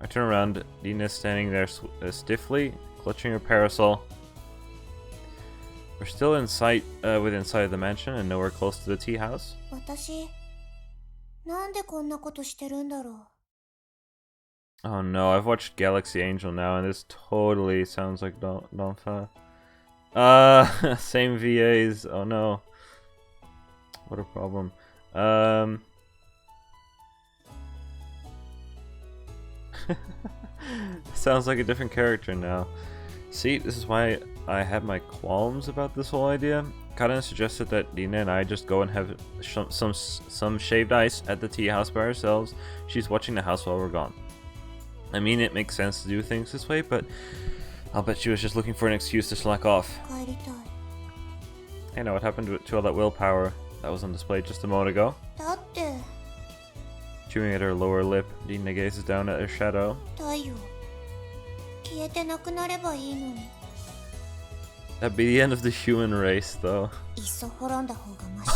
I turn around. Nina's standing there stiffly, clutching her parasol. We're still in sight, within sight of the mansion and nowhere close to the tea house. 私、なんでこんなことしてるんだろ Oh no, I've watched Galaxy Angel now, and this totally sounds like Donpha. Same VAs. Oh no. What a problem. Sounds like a different character now. See, this is why I had my qualms about this whole idea. Karen suggested that Dina and I just go and have some shaved ice at the tea house by ourselves. She's watching the house while we're gone. I mean, it makes sense to do things this way, but I'll bet she was just looking for an excuse to slack off. う。帰りたい。 Hey, now what happened to all that willpower that was on display just a moment ago? だって、 Chewing at her lower lip, Dina gazes down at her shadow. 太陽、消えてなくなればいいのに。 That'd be the end of the human race, though. いっそ滅んだ方がマシ。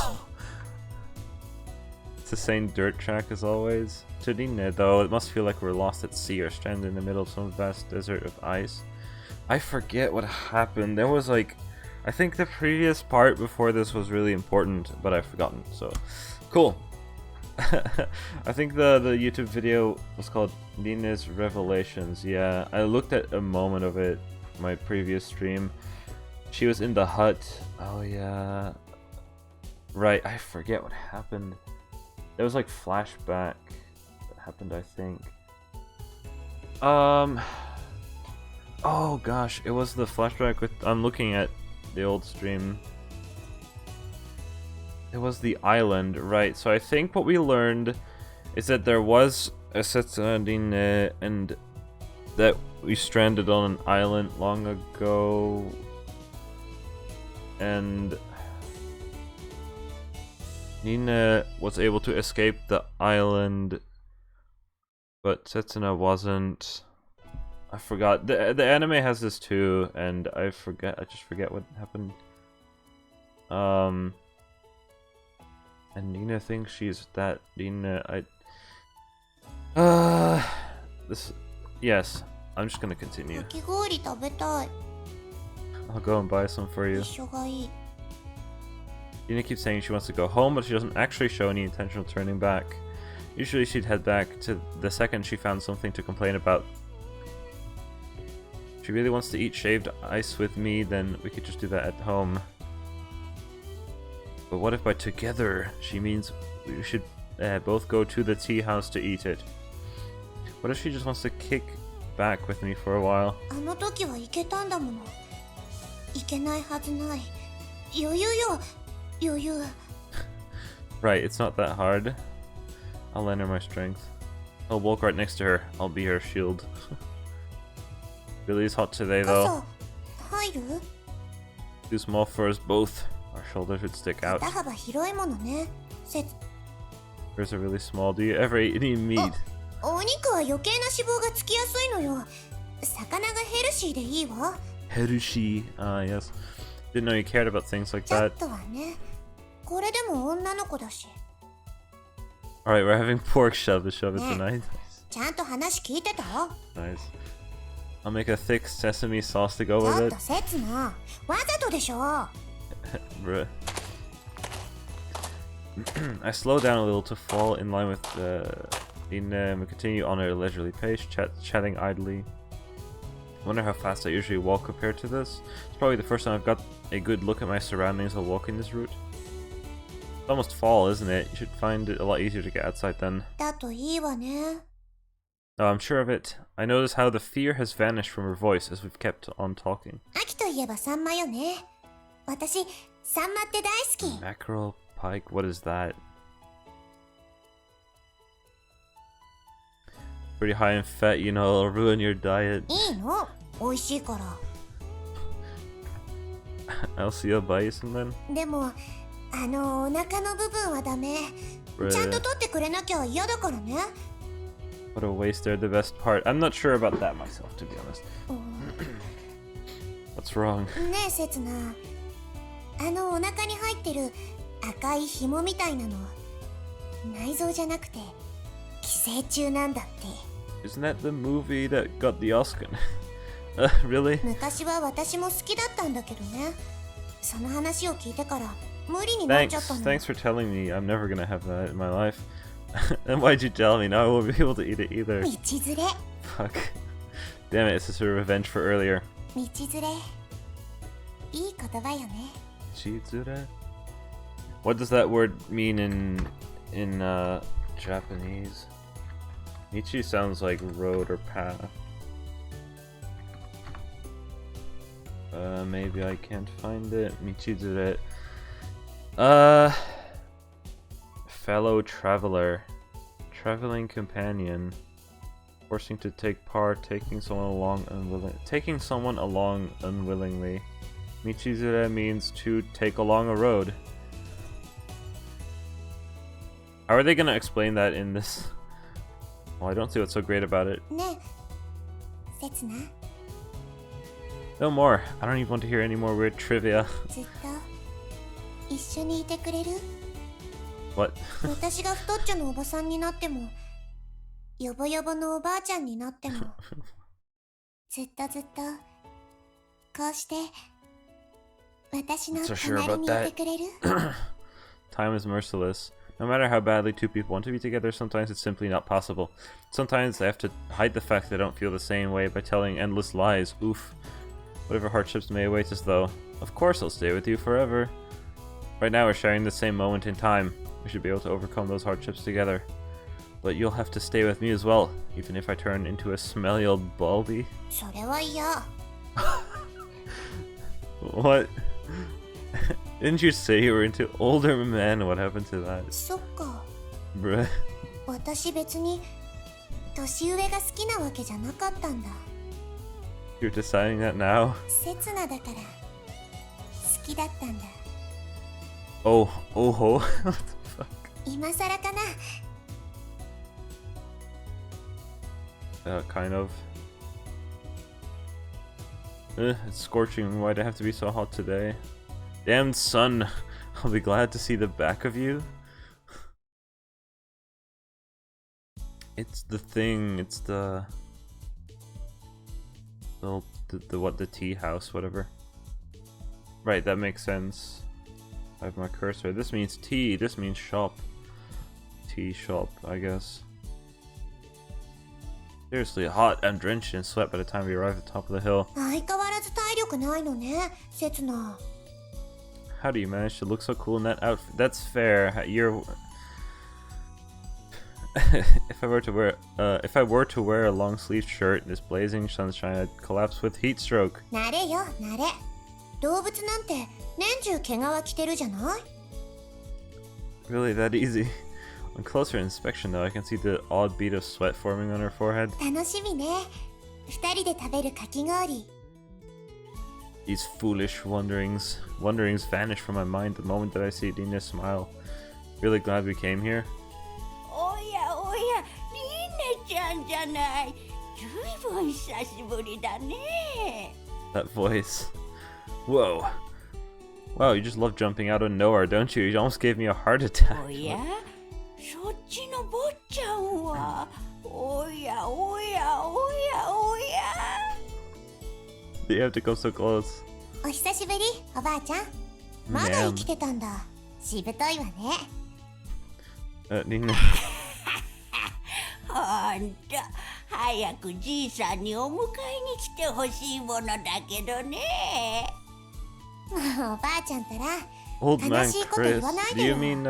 It's the same dirt track as always. To Dina, though, it must feel like we're lost at sea or stranded in the middle of some vast desert of ice. I forget what happened. There was like... I think the previous part before this was really important, but I've forgotten, so... Cool! I think the YouTube video was called Nina's Revelations. Yeah, I looked at a moment of it, my previous stream. She was in the hut. Oh yeah. Right, I forget what happened. There was like flashback that happened, I think. Oh gosh, it was the flashback with... I'm looking at the old stream. It was the island, right? So I think what we learned is that there was a Setsunadine and that we stranded on an island long ago. And Nina was able to escape the island, but Setsuna wasn't. I forgot. The anime has this too, and I just forget what happened. And Nina thinks she's that Nina. Yes, I'm just gonna continue. かき氷食べたい。 I'll go and buy some for you. 一緒がいい。 Nina keeps saying she wants to go home, but she doesn't actually show any intention of turning back. Usually she'd head back to the second she found something to complain about. If she really wants to eat shaved ice with me, then we could just do that at home. But what if by together she means we should both go to the tea house to eat it? What if she just wants to kick back with me for a while? あの時は行けたんだもの。行けないはずない。余裕よ、余裕。 Right, it's not that hard. I'll lend her my strength. I'll walk right next to her. I'll be her shield. Billy's hot today, though. 傘、入る？ Too small for us both. Our shoulders would stick out. 肩幅広いものね。Hers are really small. Do you ever eat any meat? お肉は余計な脂肪がつきやすいのよ。魚がヘルシーでいいわ。Herushi. Ah, yes. Didn't know you cared about things like ちょっ that. とはね。これでも女の子だし。 Alright, we're having pork shove tonight. ちゃんと話聞いてた？ Nice. I'll make a thick sesame sauce to go ちょ with っと it. せつな。わざとでしょ。 Bruh. I slow down a little to fall in line with Nina and we continue on our leisurely pace, chatting idly. Wonder how fast I usually walk compared to this. It's probably the first time I've got a good look at my surroundings while walking this route. It's almost fall, isn't it? You should find it a lot easier to get outside then. だといいわね。 Oh, I'm sure of it. I notice how the fear has vanished from her voice as we've kept on talking. 秋といえばサンマよね。私、サンマって大好き。 Mackerel, pike, what is that? Pretty high in fat, you know, it'll ruin your diet. いいの？美味しいから。 I'll see a bison then? でも、お腹の部分はダメ。ちゃんと取ってくれなきゃ嫌だからね。 What a waste, they're the best part. I'm not sure about that myself, to be honest. What's wrong? ねえ、せつな。お腹に入ってる赤い紐みたいなの。内臓じゃなくて、寄生虫なんだって。Isn't that the movie that got the Oscar? Really? 昔は私も好きだったんだけどね。その話を聞いてから無理になっちゃったの。Thanks for telling me. I'm never gonna have that in my life. And why'd you tell me? Now I won't be able to eat it either. 道連れ。 Fuck. Damn it, it's just a revenge for earlier. 道連れ。いい言葉よね。Chizure? What does that word mean in Japanese? Michi sounds like road or path. Maybe I can't find it. Michizure. Fellow traveler. Traveling companion. Forcing to take part, taking someone along unwillingly. Michizure means to take along a road. How are they gonna explain that in this? Well, I don't see what's so great about it. ねえ、せつな。 No more. I don't even want to hear any more weird trivia. ずっと一緒にいてくれる？ What? 私が太っちょのおばさんになっても、ヨボヨボのおばあちゃんになっても、ずっとこうして私の So sure 隣 about にいてくれる？ Time is merciless. No matter how badly two people want to be together, sometimes it's simply not possible. Sometimes they have to hide the fact they don't feel the same way by telling endless lies. Oof. Whatever hardships may await us though, of course I'll stay with you forever. Right now we're sharing the same moment in time. We should be able to overcome those hardships together. But you'll have to stay with me as well, even if I turn into a smelly old baldy. それは嫌。 What? Didn't you say you were into older men? What happened to that? そっか。 Bruh. 私別に年上が好きなわけじゃなかったんだ。 You're deciding that now? 刹那だから好きだったんだ。 Oh, ho. What the fuck? 今更かな。 Kind of. It's scorching. Why'd it have to be so hot today? Damn sun. I'll be glad to see the back of you. It's the thing. It's the tea house, whatever. Right, that makes sense. I have my cursor. This means tea. This means shop. Tea shop, I guess. Seriously hot and drenched in sweat by the time we arrive at the top of the hill. 相変わらず体力ないのね、刹那。 How do you manage to look so cool in that outfit? That's fair. You're. if I were to wear a long sleeved shirt in this blazing sunshine, I'd collapse with heat stroke. 慣れよ、慣れ。動物なんて年中毛皮着てるじゃない？ Really that easy? On closer inspection, though, I can see the odd bead of sweat forming on her forehead. 楽しみね。二人で食べるかき氷。 These foolish wonderings vanish from my mind the moment that I see Dina's smile. Really glad we came here. おやおや、リーナちゃんじゃない。ずいぶん久しぶりだね。 That voice. Whoa. Wow, you just love jumping out of nowhere, don't you? You almost gave me a heart attack. おや、そっちの坊ちゃんは。おやおやおやおや。You have to go so close. お久しぶり、おばあちゃん。まだ生きてたんだ。しぶといわね。Nina. ほんと、早くじいさんにお迎えに来てほしいものだけどね。おばあちゃんたら Old man 悲しいこと言 Chris. わない Do で you よ。 mean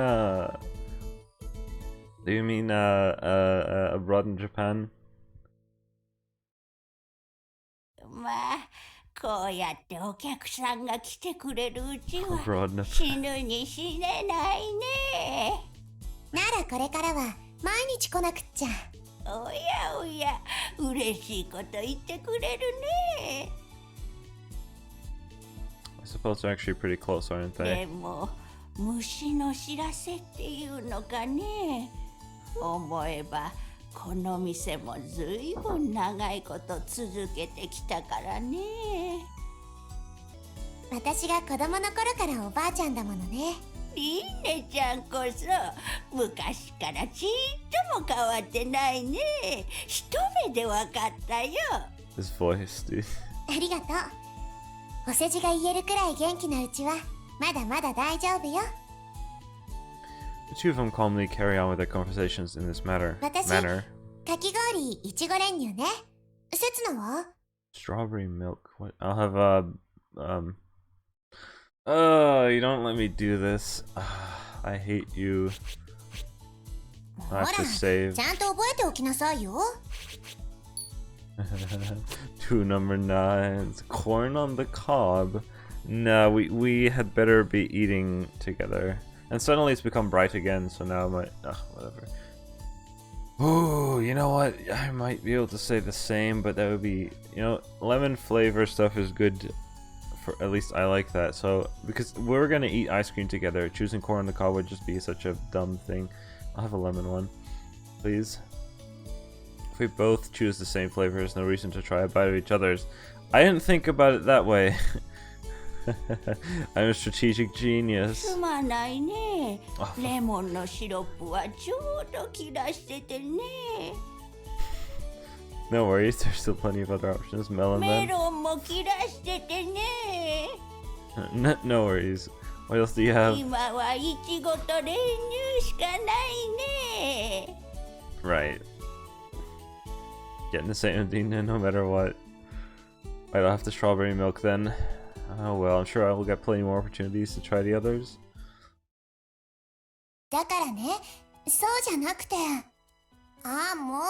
abroad in Japan? まあ、こうやってお客さんが来てくれるうちは Abroad in 死ぬに死ねないね。ならこれからは毎日来なくっちゃ。おやおや、嬉しいこと言ってくれるね。 I suppose they're actually pretty close, aren't で they? も、虫の知らせっていうのかね。思えば、この店もずいぶん長いこと続けてきたからね。私が子供の頃からおばあちゃんだものね。リーネちゃんこそ昔からちっとも変わってないね。一目でわかったよ。 His voice, dude. ありがとう。お世辞が言えるくらい元気なうちはまだまだ大丈夫よ。 The two of them calmly carry on with their conversations in this manner. かき氷いちご練乳ね。せつなは Strawberry milk. What? I'll have you don't let me do this. I hate you. ほ I ら have to save. ちゃんと覚えておきなさいよ。Two number 9s. Corn on the cob. No, we had better be eating together. And suddenly it's become bright again, so now whatever. Ooh, you know what? I might be able to say the same, but that would be, lemon flavor stuff is good. For at least I like that. So because we're gonna eat ice cream together, choosing corn on the cob would just be such a dumb thing. I'll have a lemon one, please. If we both choose the same flavor, there's no reason to try a bite of each other's. I didn't think about it that way. I'm a strategic genius. すまないね。レモンのシロップはちょうど切らしててね。 No worries, there's still plenty of other options. Melon メ then. ロンも切らしててね。 No worries. What else do you have? 今はいちごと練乳しかないね。 Right. Getting the same Dina no matter what. Right, I'll have the strawberry milk then. Oh well, I'm sure I will get plenty more opportunities to try the others. だからね、そうじゃなくて。ああ、もう、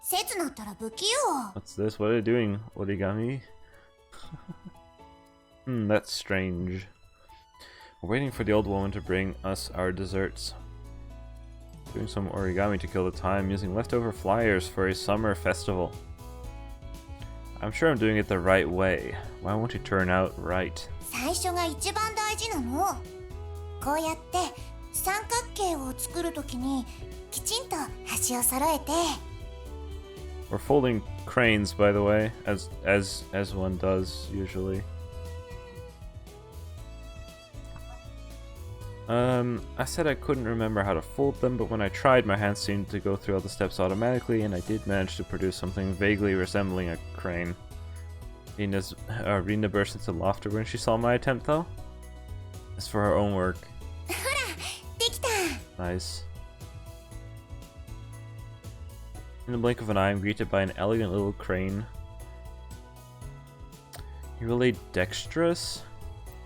せつなったら不器用。 What's this? What are they doing? Origami? That's strange. We're waiting for the old woman to bring us our desserts. Doing some origami to kill the time using leftover flyers for a summer festival. I'm sure I'm doing it the right way. Why won't it turn out right? 最初が一番大事なの。こうやって三角形を作るときにきちんと端を揃えて。 We're folding cranes, by the way, as one does usually. I said I couldn't remember how to fold them, but when I tried, my hands seemed to go through all the steps automatically, and I did manage to produce something vaguely resembling a crane. Rina burst into laughter when she saw my attempt, though. It's for her own work. ほら、できた。 Nice. In the blink of an eye, I'm greeted by an elegant little crane. You're really dexterous?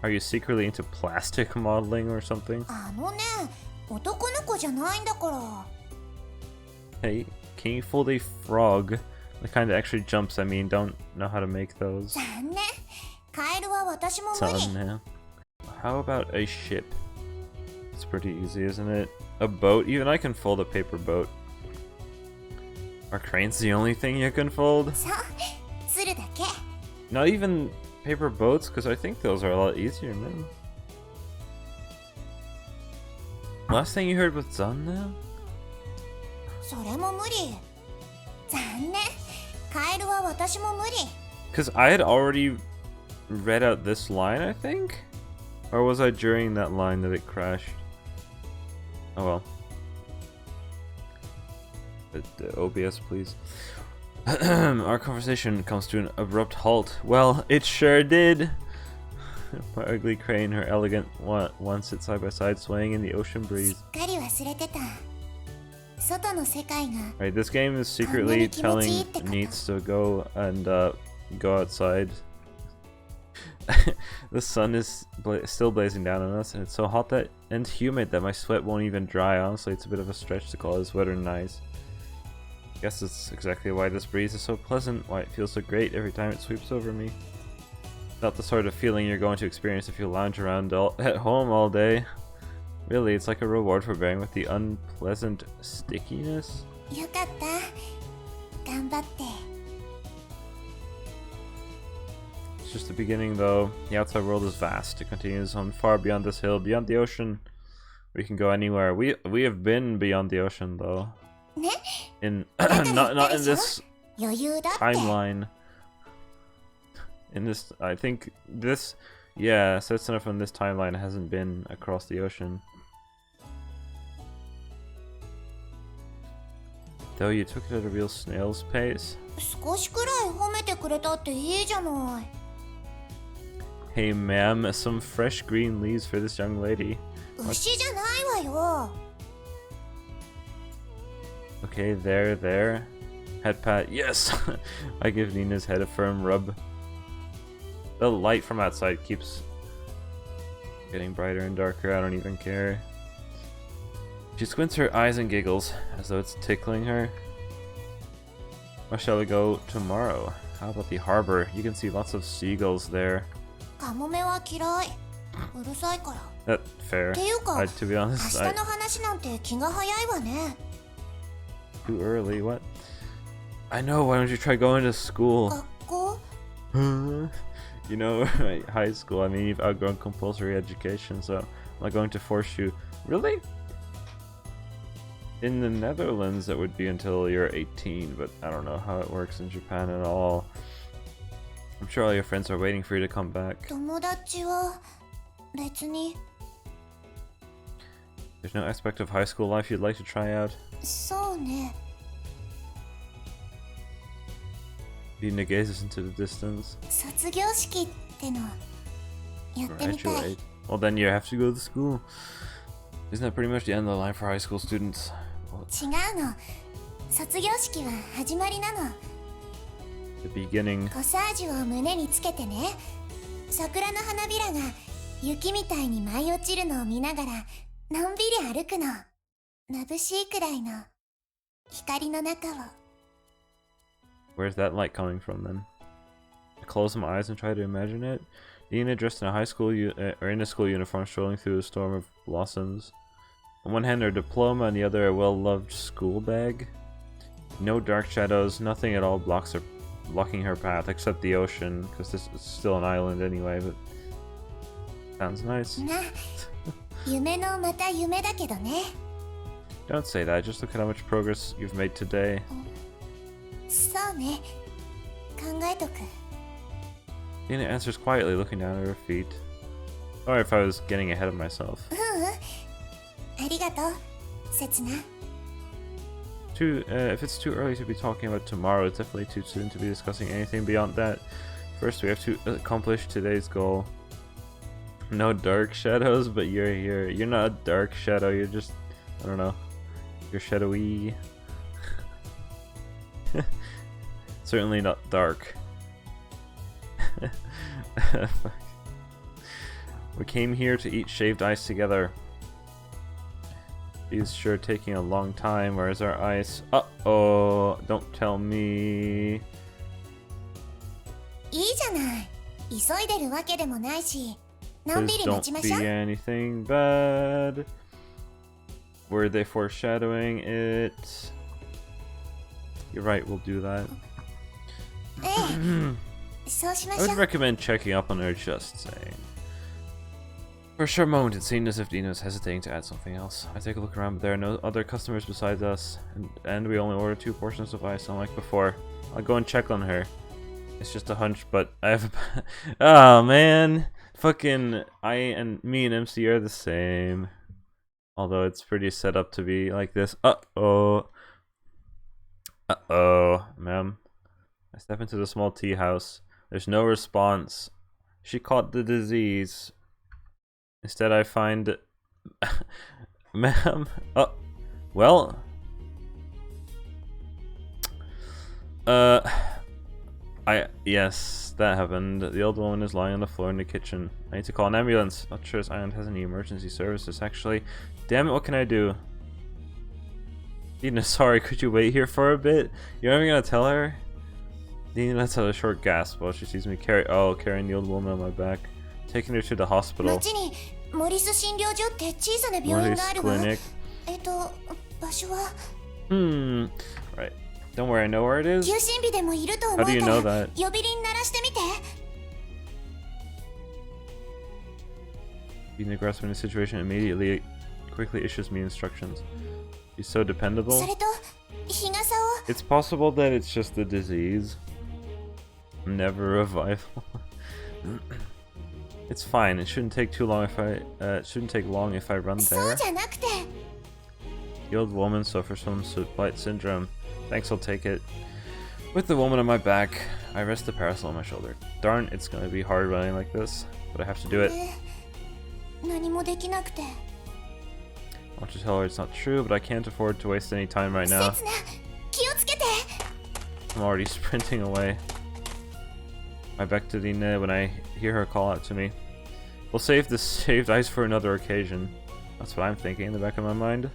Are you secretly into plastic modeling or something? あのね、男の子じゃないんだから。 Hey, can you fold a frog? The kind that actually jumps, I mean, don't know how to make those. 残念。カエルは私も無理。 Son, man. How about a ship? It's pretty easy, isn't it? A boat? Even I can fold a paper boat. Are cranes the only thing you can fold? そう、するだけ。 Not even paper boats? Because I think those are a lot easier, man. Last thing you heard was Zan now? それも無理。残念。カエルは私も無理。 Because I had already read out this line, I think? Or was I during that line that it crashed? Oh well. OBS, please. Our conversation comes to an abrupt halt. Well, it sure did. My ugly crane, her elegant one sit side by side, swaying in the ocean す breeze. っかり忘れてた。外の世界が Right, this game is secretly telling Neats to go and go outside. The sun is still blazing down on us, and it's so hot that and humid that my sweat won't even dry. Honestly, it's a bit of a stretch to call this weather nice. Guess that's exactly why this breeze is so pleasant, why it feels so great every time it sweeps over me. Not the sort of feeling you're going to experience if you lounge around at home all day. Really, it's like a reward for bearing with the unpleasant stickiness. よかった。頑張って。 It's just the beginning, though. The outside world is vast. It continues on far beyond this hill, beyond the ocean. We can go anywhere. We have been beyond the ocean, though. ね、 In だから言 not ったで in しょ this 余裕だって。 timeline. In this, I think this Yeah, so it's enough from this timeline hasn't been across the ocean. Though you took it at a real snail's pace. 少しくらい褒めてくれたっていいじゃない。 Hey ma'am, some fresh green leaves for this young lady. 牛じゃないわよ。 Okay, there. Head pat, yes! I give Nina's head a firm rub. The light from outside keeps getting brighter and darker, I don't even care. She squints her eyes and giggles, as though it's tickling her. Where shall we go tomorrow? How about the harbor? You can see lots of seagulls there. カモメは嫌い。うるさいから。 Fair. っていうか、 To be 明 honest, 日の話なんて気が早いわね。 too early, what? I know, why don't you try going to school? 学校？ You know, high school, I mean, you've outgrown compulsory education, so I'm not going to force you. Really? In the Netherlands, it would be until you're 18, but I don't know how it works in Japan at all. I'm sure all your friends are waiting for you to come back. 友達は別に。 There's no aspect of high school life you'd like to try out? そうね。 Dina gazes into the distance. 卒業式ってのやってみたい。 Graduate. Well, then you have to go to school. Isn't that pretty much the end of the line for high school students? Well, 違うの。卒業式は始まりなの。 the beginning. コサージュを胸につけてね。桜の花びらが雪みたいに舞い落ちるのを見ながらのんびり歩くの。眩しいくらいの光の中を。 Where's that light coming from then? I close my eyes and try to imagine it. Dina dressed in a high school or in a school uniform strolling through a storm of blossoms. On one hand her diploma, on the other a well-loved school bag. No dark shadows, nothing at all blocking her path except the ocean, because this is still an island anyway, but sounds nice. な、夢のまた夢だけどね。 Don't say that, just look at how much progress you've made today. そうね。考えとく。 Dina answers quietly, looking down at her feet. Sorry if I was getting ahead of myself. ありがとう、せつな。 If it's too early to be talking about tomorrow, it's definitely too soon to be discussing anything beyond that. First, we have to accomplish today's goal. No dark shadows, but you're here. You're not a dark shadow, you're just, I don't know, you're shadowy. Certainly not dark. We came here to eat shaved ice together. He's sure taking a long time. Where's our ice? Uh-oh, don't tell me. いいじゃない。急いでるわけでもないし、のんび Please り待ち don't ま be しょう。 anything bad. Were they foreshadowing it? You're right, we'll do that. ええ、そうしま I しょ would う。 recommend checking up on her, just saying. For a short moment, it seemed as if Dina was hesitating to add something else. I take a look around, but there are no other customers besides us, and we only ordered 2 portions of ice, unlike before. I'll go and check on her. It's just a hunch, but I have a... Oh, man! Fucking... Me and MC are the same. Although it's pretty set up to be like this. Uh-oh. Uh-oh, ma'am. I step into the small tea house. There's no response. She caught the disease. Instead, I find... Ma'am? Oh, well... Yes, that happened. The old woman is lying on the floor in the kitchen. I need to call an ambulance. Not sure this island has any emergency services, actually. Damn it, what can I do? Dina, sorry, could you wait here for a bit? You're not even gonna tell her? Dina lets out a short gasp while she sees me carrying the old woman on my back. Taking her to the hospital. 町にモリス診療所って小さな病院があるわ。 Clinic. 場所は Right. Don't worry, I know where it is. 休診日でもいると思 How う do you か know ら that? 呼び鈴鳴らしてみて。 Dina grasping the situation immediately, quickly issues me instructions. He's so dependable. それと日傘を It's possible that it's just the disease. Never revival. It's fine. It shouldn't take too long if I it shouldn't take long if I run そう there. じゃなくて The old woman suffers from blight syndrome. Thanks, I'll take it. With the woman on my back, I rest the parasol on my shoulder. Darn, it's gonna be hard running like this, but I have to do it. 何もできなくて I want to tell her it's not true, but I can't afford to waste any time right now. 刹那気をつけて I'm already sprinting away. I back to Dine when I hear her call out to me. We'll save this saved ice for another occasion. That's what I'm thinking in the back of my mind.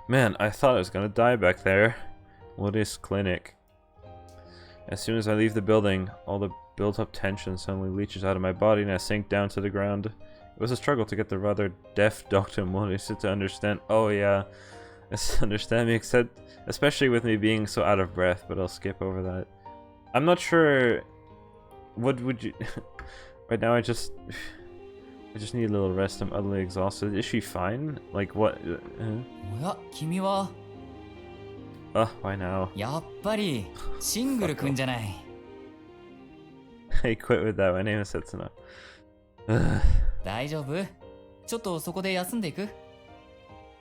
Man, I thought I was gonna die back there. What is clinic? As soon as I leave the building, all the built-up tension suddenly leaches out of my body and I sink down to the ground. It was a struggle to get the rather deaf Dr. Morisa to understand. Oh yeah, understand me, especially with me being so out of breath, but I'll skip over that. I'm not sure. What would you... Right now I just need a little rest. I'm utterly exhausted. Is she fine? Like what? おや君は Why now? やっぱりシングルくんじゃない Hey, quit with that. My name is Setsuna. 大丈夫ちょっとそこで休んでいく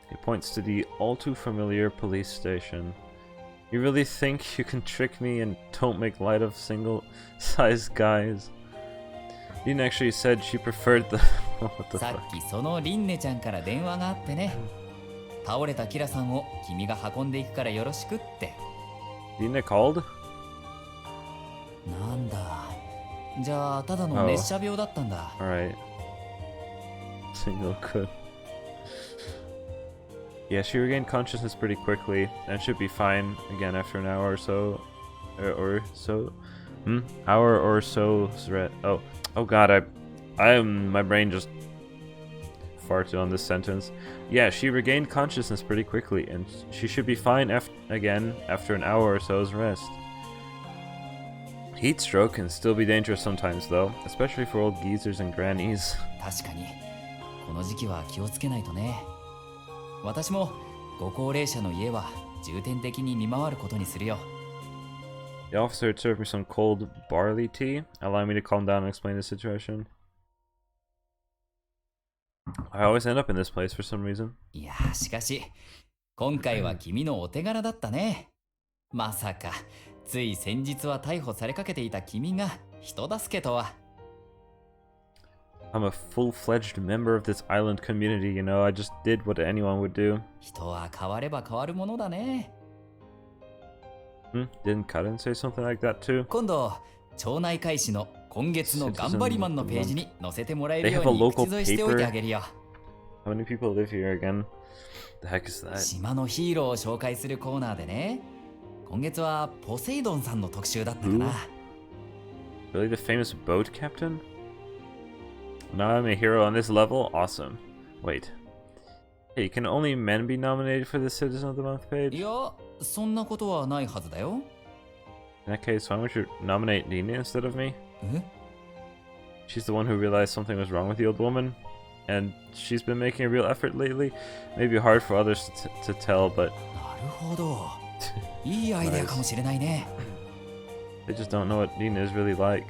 He points to the all too familiar police station. You really think you can trick me and don't make light of single-sized guys? Dean actually said she preferred the... What the さ fuck? っきそのリンネちゃんから電話があってね倒れたキラさんを君が運んでいくからよろしくって Dean called? なんだじゃあただの熱射病だったんだ Alright. Single good. Yeah, she regained consciousness pretty quickly and should be fine again after an hour or so. Hour or so. Oh god, my brain just farted on this sentence. Yeah, she regained consciousness pretty quickly and she should be fine again after an hour or so's rest. Heat stroke can still be dangerous sometimes though, especially for old geezers and grannies. 確かにこの時期は気をつけないとね私もご高齢者の家は重点的に見回ることにするよ The officer had served me some cold barley tea, allowing me to calm down and explain the situation. I always end up in this place for some reason. いやしかし今回は君のお手柄だったねまさかつい先日は逮捕されかけていた君が人助けとは I'm a full-fledged member of this island community, you know, I just did what anyone would do. 人は変われば変わるものだね Didn't Karen say something like that too? 今度町内会誌の今月の頑張りマンのページに載せてもらえるよう They have a に local 口添えしておいてあげるよ How many people live here again? The heck is that? 島のヒーローを紹介するコーナーでね今月はポセイドンさんの特集だったかな Really, the famous boat captain? Now I'm a hero on this level? Awesome. Wait. Hey, can only men be nominated for the Citizen of the Month い page? やそんなことはないはずだよ In that case, why don't you nominate Nina instead of me? え She's the one who realized something was wrong with the old woman, and she's been making a real effort lately. Maybe hard for others to tell, but なるほどいいアイデアかもしれないね they just don't know what Nina is really like.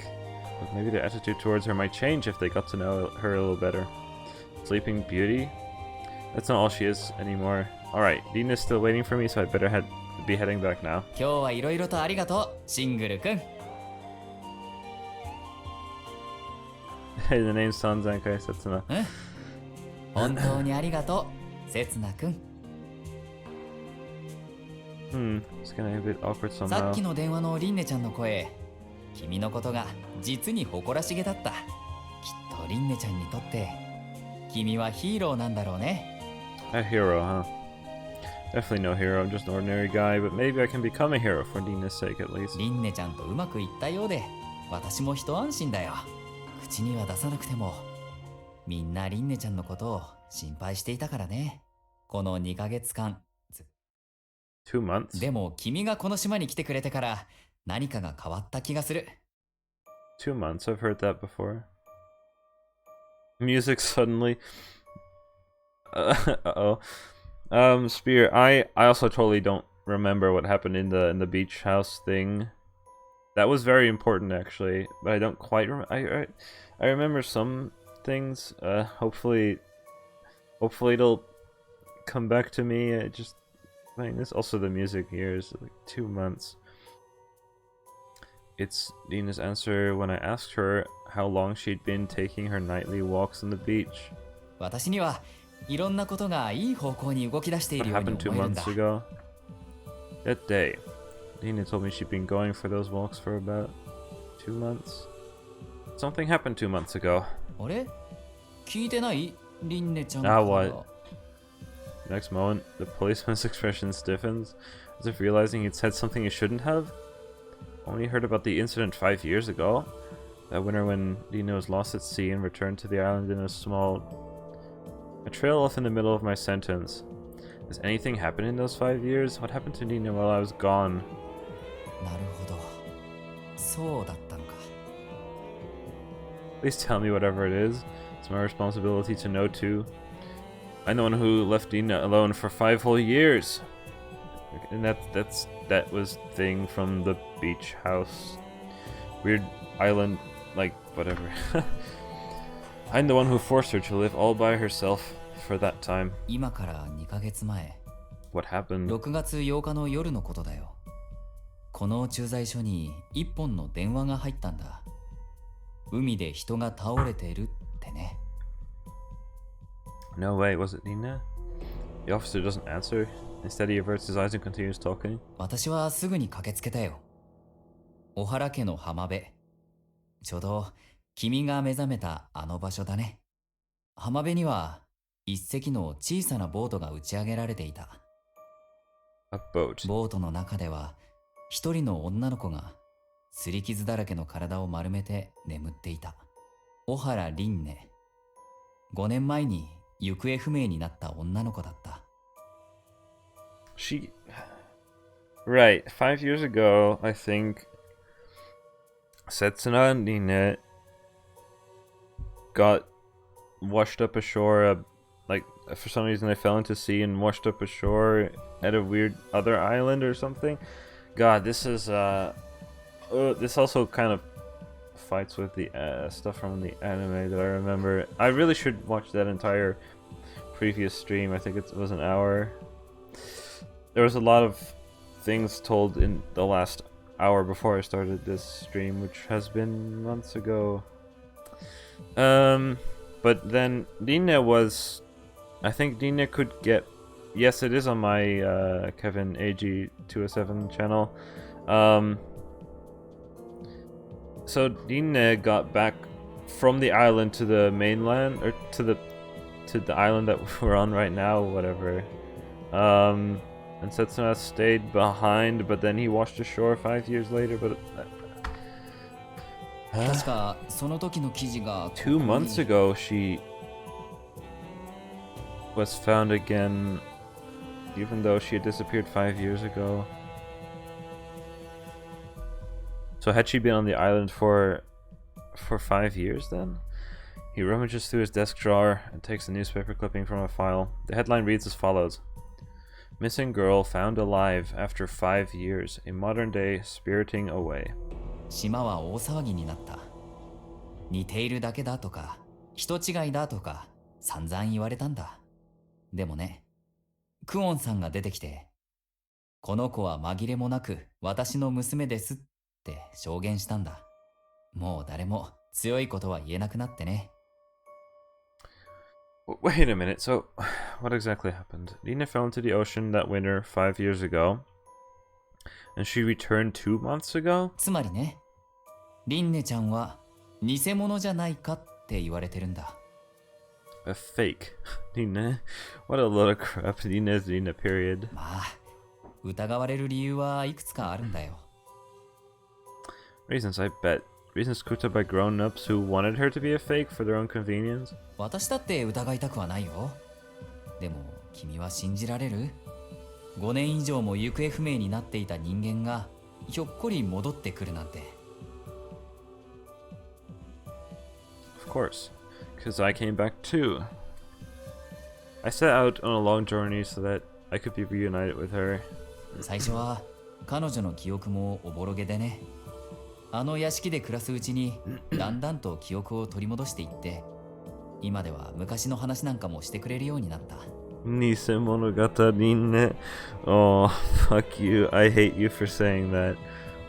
But maybe their attitude towards her might change if they got to know her a little better. Sleeping Beauty? That's not all she is anymore. Alright, Nina's still waiting for me, so I better be heading back now. 今日はいろいろとありがとうシングルくん Hey, the name's Sanzankai Setsuna. 本当にありがとうせつなくん It's getting a bit awkward さ somehow. っきの電話のリンネちゃんの声君のことが実に誇らしげだったきっとリンネちゃんにとって君はヒーローなんだろうね A hero, huh? Definitely no hero, I'm just an ordinary guy, but maybe I can become a hero for Nina's sake at least. リンネちゃんとうまくいったようで私も一安心だよ口には出さなくてもみんなリンネちゃんのことを心配していたからねこの2ヶ月間 2 months? でも君がこの島に来てくれてから何かが変わった気がする 2 months, I've heard that before. Music suddenly. Uh-oh. Spear. I also totally don't remember what happened in the beach house thing. That was very important actually, but I don't quite remember. I remember some things. Hopefully it'll come back to me. Just playing this. Also, the music here is like 2 months. It's Dina's answer when I asked her how long she'd been taking her nightly walks on the beach. 私にはいろんなことがいい方向に動き出してい What るように happened 2思えるんだ。 months ago? That day, Dina told me she'd been going for those walks for about 2 months. Something happened 2 months ago. あれ聞いてないリンネちゃん Ah, から。 what? Next moment, the policeman's expression stiffens, as if realizing he'd said something he shouldn't have. Only heard about the incident 5 years ago. That winter when Dina was lost at sea and returned to the island in a small... I trail off in the middle of my sentence. Has anything happened in those 5 years? What happened to Dina while I was gone? なるほど。そうだったのか。 Please tell me whatever it is. It's my responsibility to know too. I'm the one who left Dina alone for 5 whole years. And that was thing from the beach house. Weird island, like, whatever. I'm the one who forced her to live all by herself for that time. 今から2ヶ月前、 What happened? 6月8日の夜のことだよ。この駐在所に一本の電話が入ったんだ。海で人が倒れてるってね。 No way, was it Dina? The officer doesn't answer. Instead, he averts his eyes and continues talking. 私はすぐに駆けつけたよ。小原家の浜辺。ちょうど君が目覚めたあの場所だね。浜辺には一隻の小さなボートが打ち上げられていた。 A boat. ボートの中では一人の女の子が擦り傷だらけの体を丸めて眠っていた。小原凛音。5年前に行方不明になった女の子だった。 She... Right, 5 years ago, I think... Setsuna and Dina got washed up ashore, like, for some reason they fell into sea and washed up ashore at a weird other island or something. God, this is, this also kind of fights with the stuff from the anime that I remember. I really should watch that entire previous stream. I think it was an hour. There was a lot of things told in the last hour before I started this stream, which has been months ago. But then Dina was... I think Dina could get... Yes, it is on my Kevin AG207 channel. So Dina got back from the island to the mainland, or to the island that we're on right now, whatever. And Setsuna stayed behind, but then he washed ashore 5 years later. But 確かその時の記事が 2 months ago, she was found again, even though she had disappeared 5 years ago. So had she been on the island for 5 years then? He rummages through his desk drawer and takes a newspaper clipping from a file. The headline reads as follows. Missing girl found alive after 5 years. A modern day spiriting away. 島は大騒ぎになった。似ているだけだとか、人違いだとか、散々言われたんだ。でもね、クオンさんが出てきて、この子は紛れもなく私の娘ですって証言したんだ。もう誰も強いことは言えなくなってね。Wait a minute, so what exactly happened? Dina fell into the ocean that winter 5 years ago, and she returned 2 months ago? つまりね、リンネちゃんは偽物じゃないかって言われてるんだ。A fake. Dina? What a load of crap. Dina's Dina, period. まあ、疑われる理由はいくつかあるんだよ。Reasons, I bet. Reasons cooked up by grown-ups who wanted her to be a fake for their own convenience? 私だって疑いたくはないよ。でも君は信じられる？ 5 年以上も行方不明になっていた人間がひょっこり戻ってくるなんて。 Of course. Because I came back too. I set out on a long journey so that I could be reunited with her. 最初は彼女の記憶もおぼろげでね。あの屋敷で暮らすうちにだんだんと記憶を取り戻していって、今では昔の話なんかもしてくれるようになった。Nise monogatari ne. Oh, fuck you. I hate you for saying that.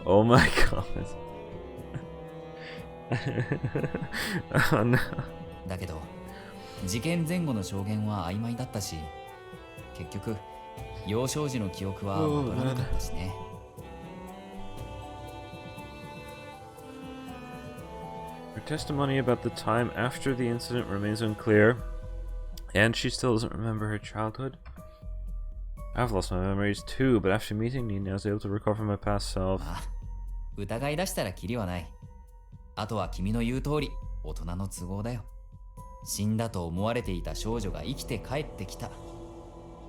Oh my god. Oh no. だけど事件前後の証言は曖昧だったし、結局幼少時の記憶は戻らなかったしね。Her testimony about the time after the incident remains unclear, and she still doesn't remember her childhood. I've lost my memories too, but after meeting Nina, I was able to recover my past self. まあ、疑い出したらキリはない。あとは君の言う通り、大人の都合だよ。死んだと思われていた少女が生きて帰ってきた。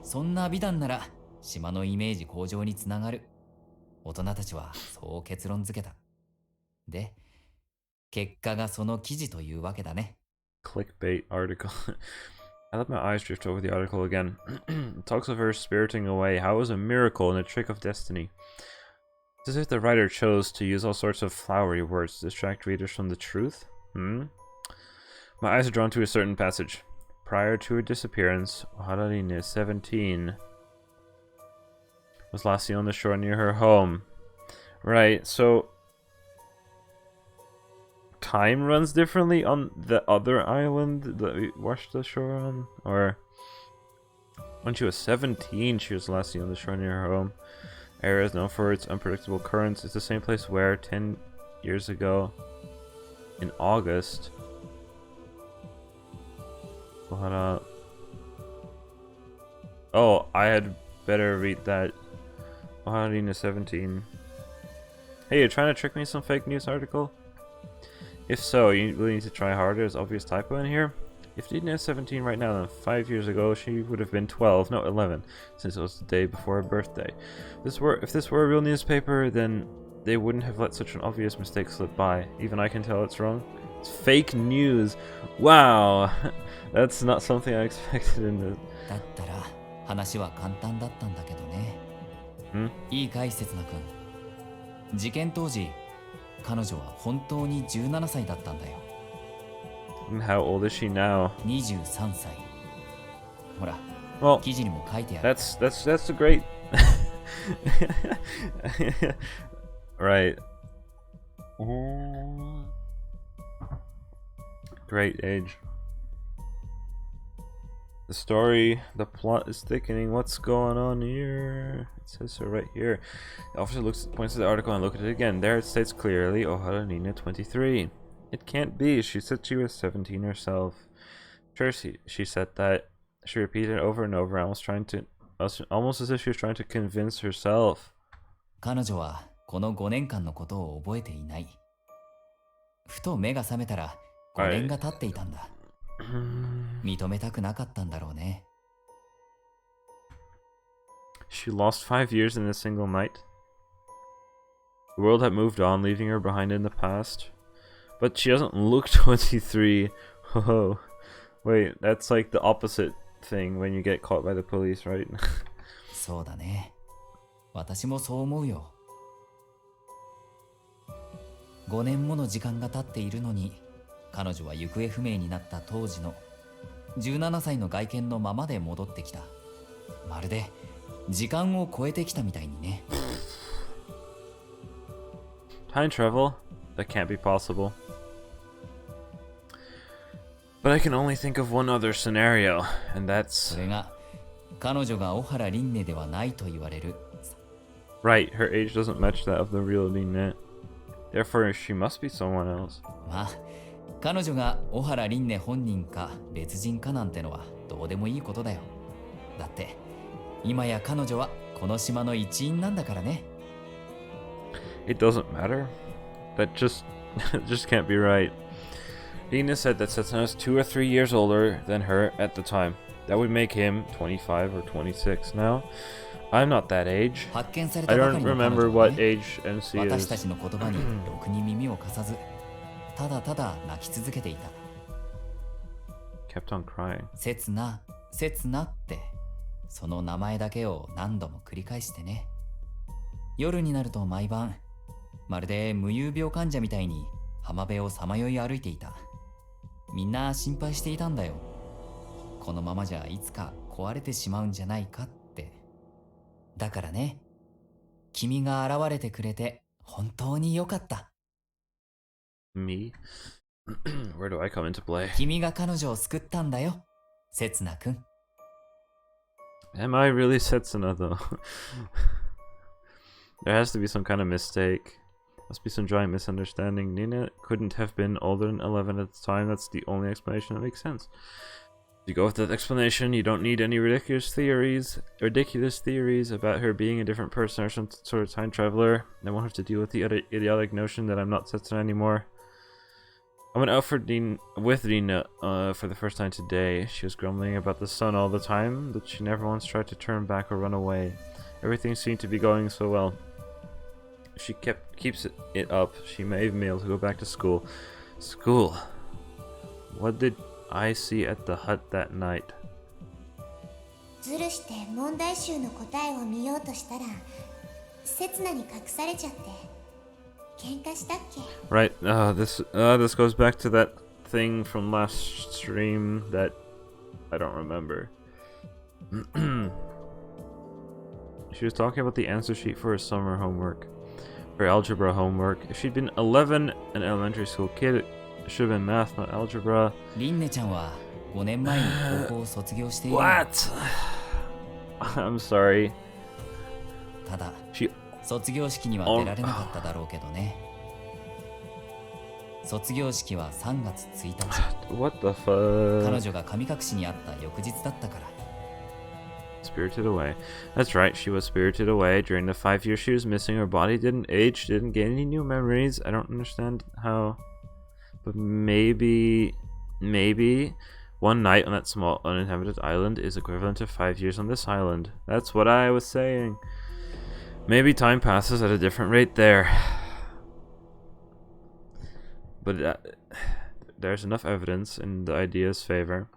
そんな美談なら島のイメージ向上につながる。大人たちはそう結論付けた。で、結果がその記事というわけだね。Clickbait article. I let my eyes drift over the article again. It talks of her spiriting away, how it was a miracle and a trick of destiny. It's as if the writer chose to use all sorts of flowery words to distract readers from the truth. My eyes are drawn to a certain passage. Prior to her disappearance, Hararine, 17, was last seen on the shore near her home. Right, so time runs differently on the other island that we washed the shore on? Or when she was 17, she was last seen on the shore near her home. Area is known for its unpredictable currents. It's the same place where 10 years ago, in August, oh, I had better read that. Oharina 17. Hey, you're trying to trick me, some fake news article? If so, you really need to try harder. There's obvious typo in here. If Dina is 17 right now, then 5 years ago she would have been 12, no 11, since it was the day before her birthday. If this were a real newspaper, then they wouldn't have let such an obvious mistake slip by. Even I can tell it's wrong. It's fake news. Wow, that's not something I expected in the. だったら話は簡単だったんだけどね。いいかい、せつな君。事件当時、彼女は本当に17歳だったんだよ。And how old is she now? 23歳。ほら、well, 記事にも書いてある。That's a great. Right. Great age. The story, the plot is thickening. What's going on here? It says so right here. The officer points to the article and looks at it again. There it states clearly, Ohara Nina 23. It can't be. She said she was 17 herself. Sure, she said that. She repeated it over and over, almost as if she was trying to convince herself. 彼女はこの5年間のことを覚えていない。ふと目が覚めたら5年が経っていたんだ。認めたくなかったんだろうね。She lost 5 years in a single night. The world had moved on, leaving her behind in the past. But she doesn't look 23. Oh, wait, that's like the opposite thing when you get caught by the police, right? そうだね。私もそう思うよ。5年もの時間が経っているのに、彼女は行方不明になった当時の17歳の外見のままで戻ってきた。まるで時間を超えてきたみたいにね。Time travel? That can't be possible. But I can only think of one other scenario, and that's... それが彼女が小原凛音ではないと言われる。Right, her age doesn't match that of the real Lynette. Therefore, she must be someone else. まあ、彼女が小原凛音本人か別人かなんてのはどうでもいいことだよ。だって今や彼女はこの島の一員なんだからね。It doesn't matter. That just can't be right. Dina said that Setsuna is 2 or 3 years older than her at the time. That would make him 25 or 26 now. I'm not that age. 発見され I たばか don't りの彼 remember 女は what ね、 age MC 私た is. ちの言葉にろくに耳を貸さず、ただただ泣き続けていた。Kept on crying. 刹那刹那ってその名前だけを何度も繰り返してね。夜になると毎晩まるで無遊病患者みたいに浜辺をさまよい歩いていた。みんな心配していたんだよ。このままじゃいつか壊れてしまうんじゃないかって。だからね、君が現れてくれて本当によかった。Me? Where do I come into play? 君が彼女を救ったんだよ、刹那くん。Am I really Setsuna though? There has to be some kind of mistake. Must be some giant misunderstanding. Nina couldn't have been older than 11 at the time. That's the only explanation that makes sense. If you go with that explanation, you don't need any ridiculous theories about her being a different person or some sort of time traveler. I won't have to deal with the idiotic notion that I'm not Setsuna anymore. I went out with Nina for the first time today. She was grumbling about the sun all the time, but she never once tried to turn back or run away. Everything seemed to be going so well. If she keeps it up, she may even be able to go back to school. School. What did I see at the hut that night? ズルして問題集の答えを見ようとしたら、刹那に隠されちゃって喧嘩したっけ？ Right. This goes back to that thing from last stream that I don't remember. She was talking about the answer sheet for her summer homework, her algebra homework. If she'd been 11, an elementary school kid, it should have been math, not algebra. リンネちゃんは5年前に高校を卒業している。What? I'm sorry. ただ、 She 卒業式には出られなかっただろうけどね。卒業式は3月1日。What the fuck? 彼女が神隠しにあった翌日だったから。Spirited away. That's right, she was spirited away. During the 5 years she was missing, her body didn't age, didn't gain any new memories. I don't understand how. But maybe one night on that small uninhabited island is equivalent to 5 years on this island. That's what I was saying. Maybe time passes at a different rate there. But there's enough evidence in the idea's favor.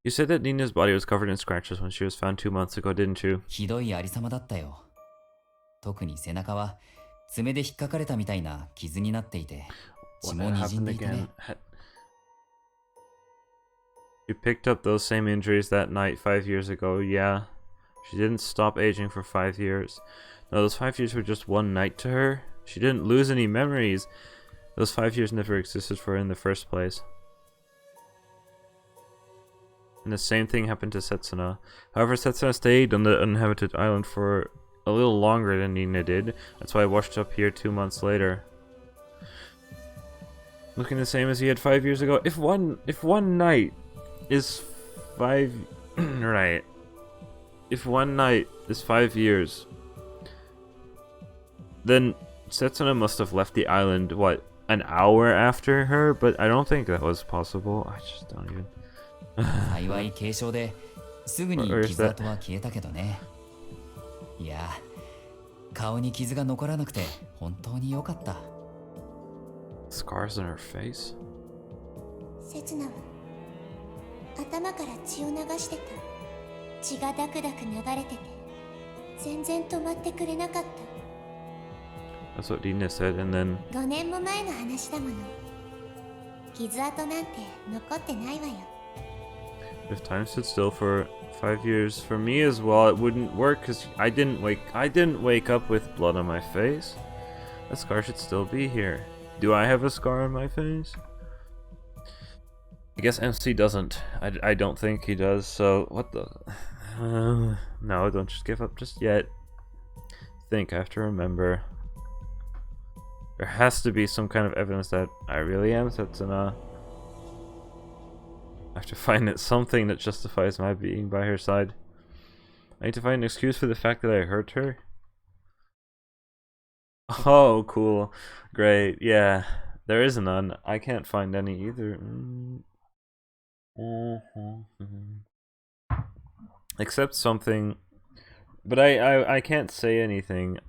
You said that Nina's body was covered in scratches when she was found 2 months ago, didn't you? ひどいありさまだったよ。特に背中は爪で引っかかれたみたいな傷になっていて、血 What も had にじん happened でいてね。 again? You picked up those same injuries that night 5 years ago, yeah. She didn't stop aging for 5 years. No, those 5 years were just one night to her. She didn't lose any memories. Those 5 years never existed for her in the first place. And the same thing happened to Setsuna. However, Setsuna stayed on the uninhabited island for a little longer than Nina did. That's why I washed up here 2 months later. Looking the same as he had 5 years ago. If one night is 5 right. If one night is 5 years, then Setsuna must have left the island, what, an hour after her? But I don't think that was possible. I just don't even. 幸い軽傷ですぐに傷跡は消えたけどね。いや、顔に傷が残らなくて本当に良かった。Scars on her face? 刹那は頭から血を流してた。血がダクダク流れてて全然止まってくれなかった。 That's what Dina said, and then 5年も前の話だもの。傷跡なんて残ってないわよ。 if time stood still for 5 years for me as well, it wouldn't work because I didn't wake up with blood on my face. That scar should still be here. Do I have a scar on my face? I guess MC doesn't. I don't think he does. So what the? No, don't just give up just yet. Think I have to remember. There has to be some kind of evidence that I really am Setsuna. I have to find something that justifies my being by her side. I need to find an excuse for the fact that I hurt her. Oh, cool. Great. Yeah. There is none. I can't find any either. Except something. But I can't say anything.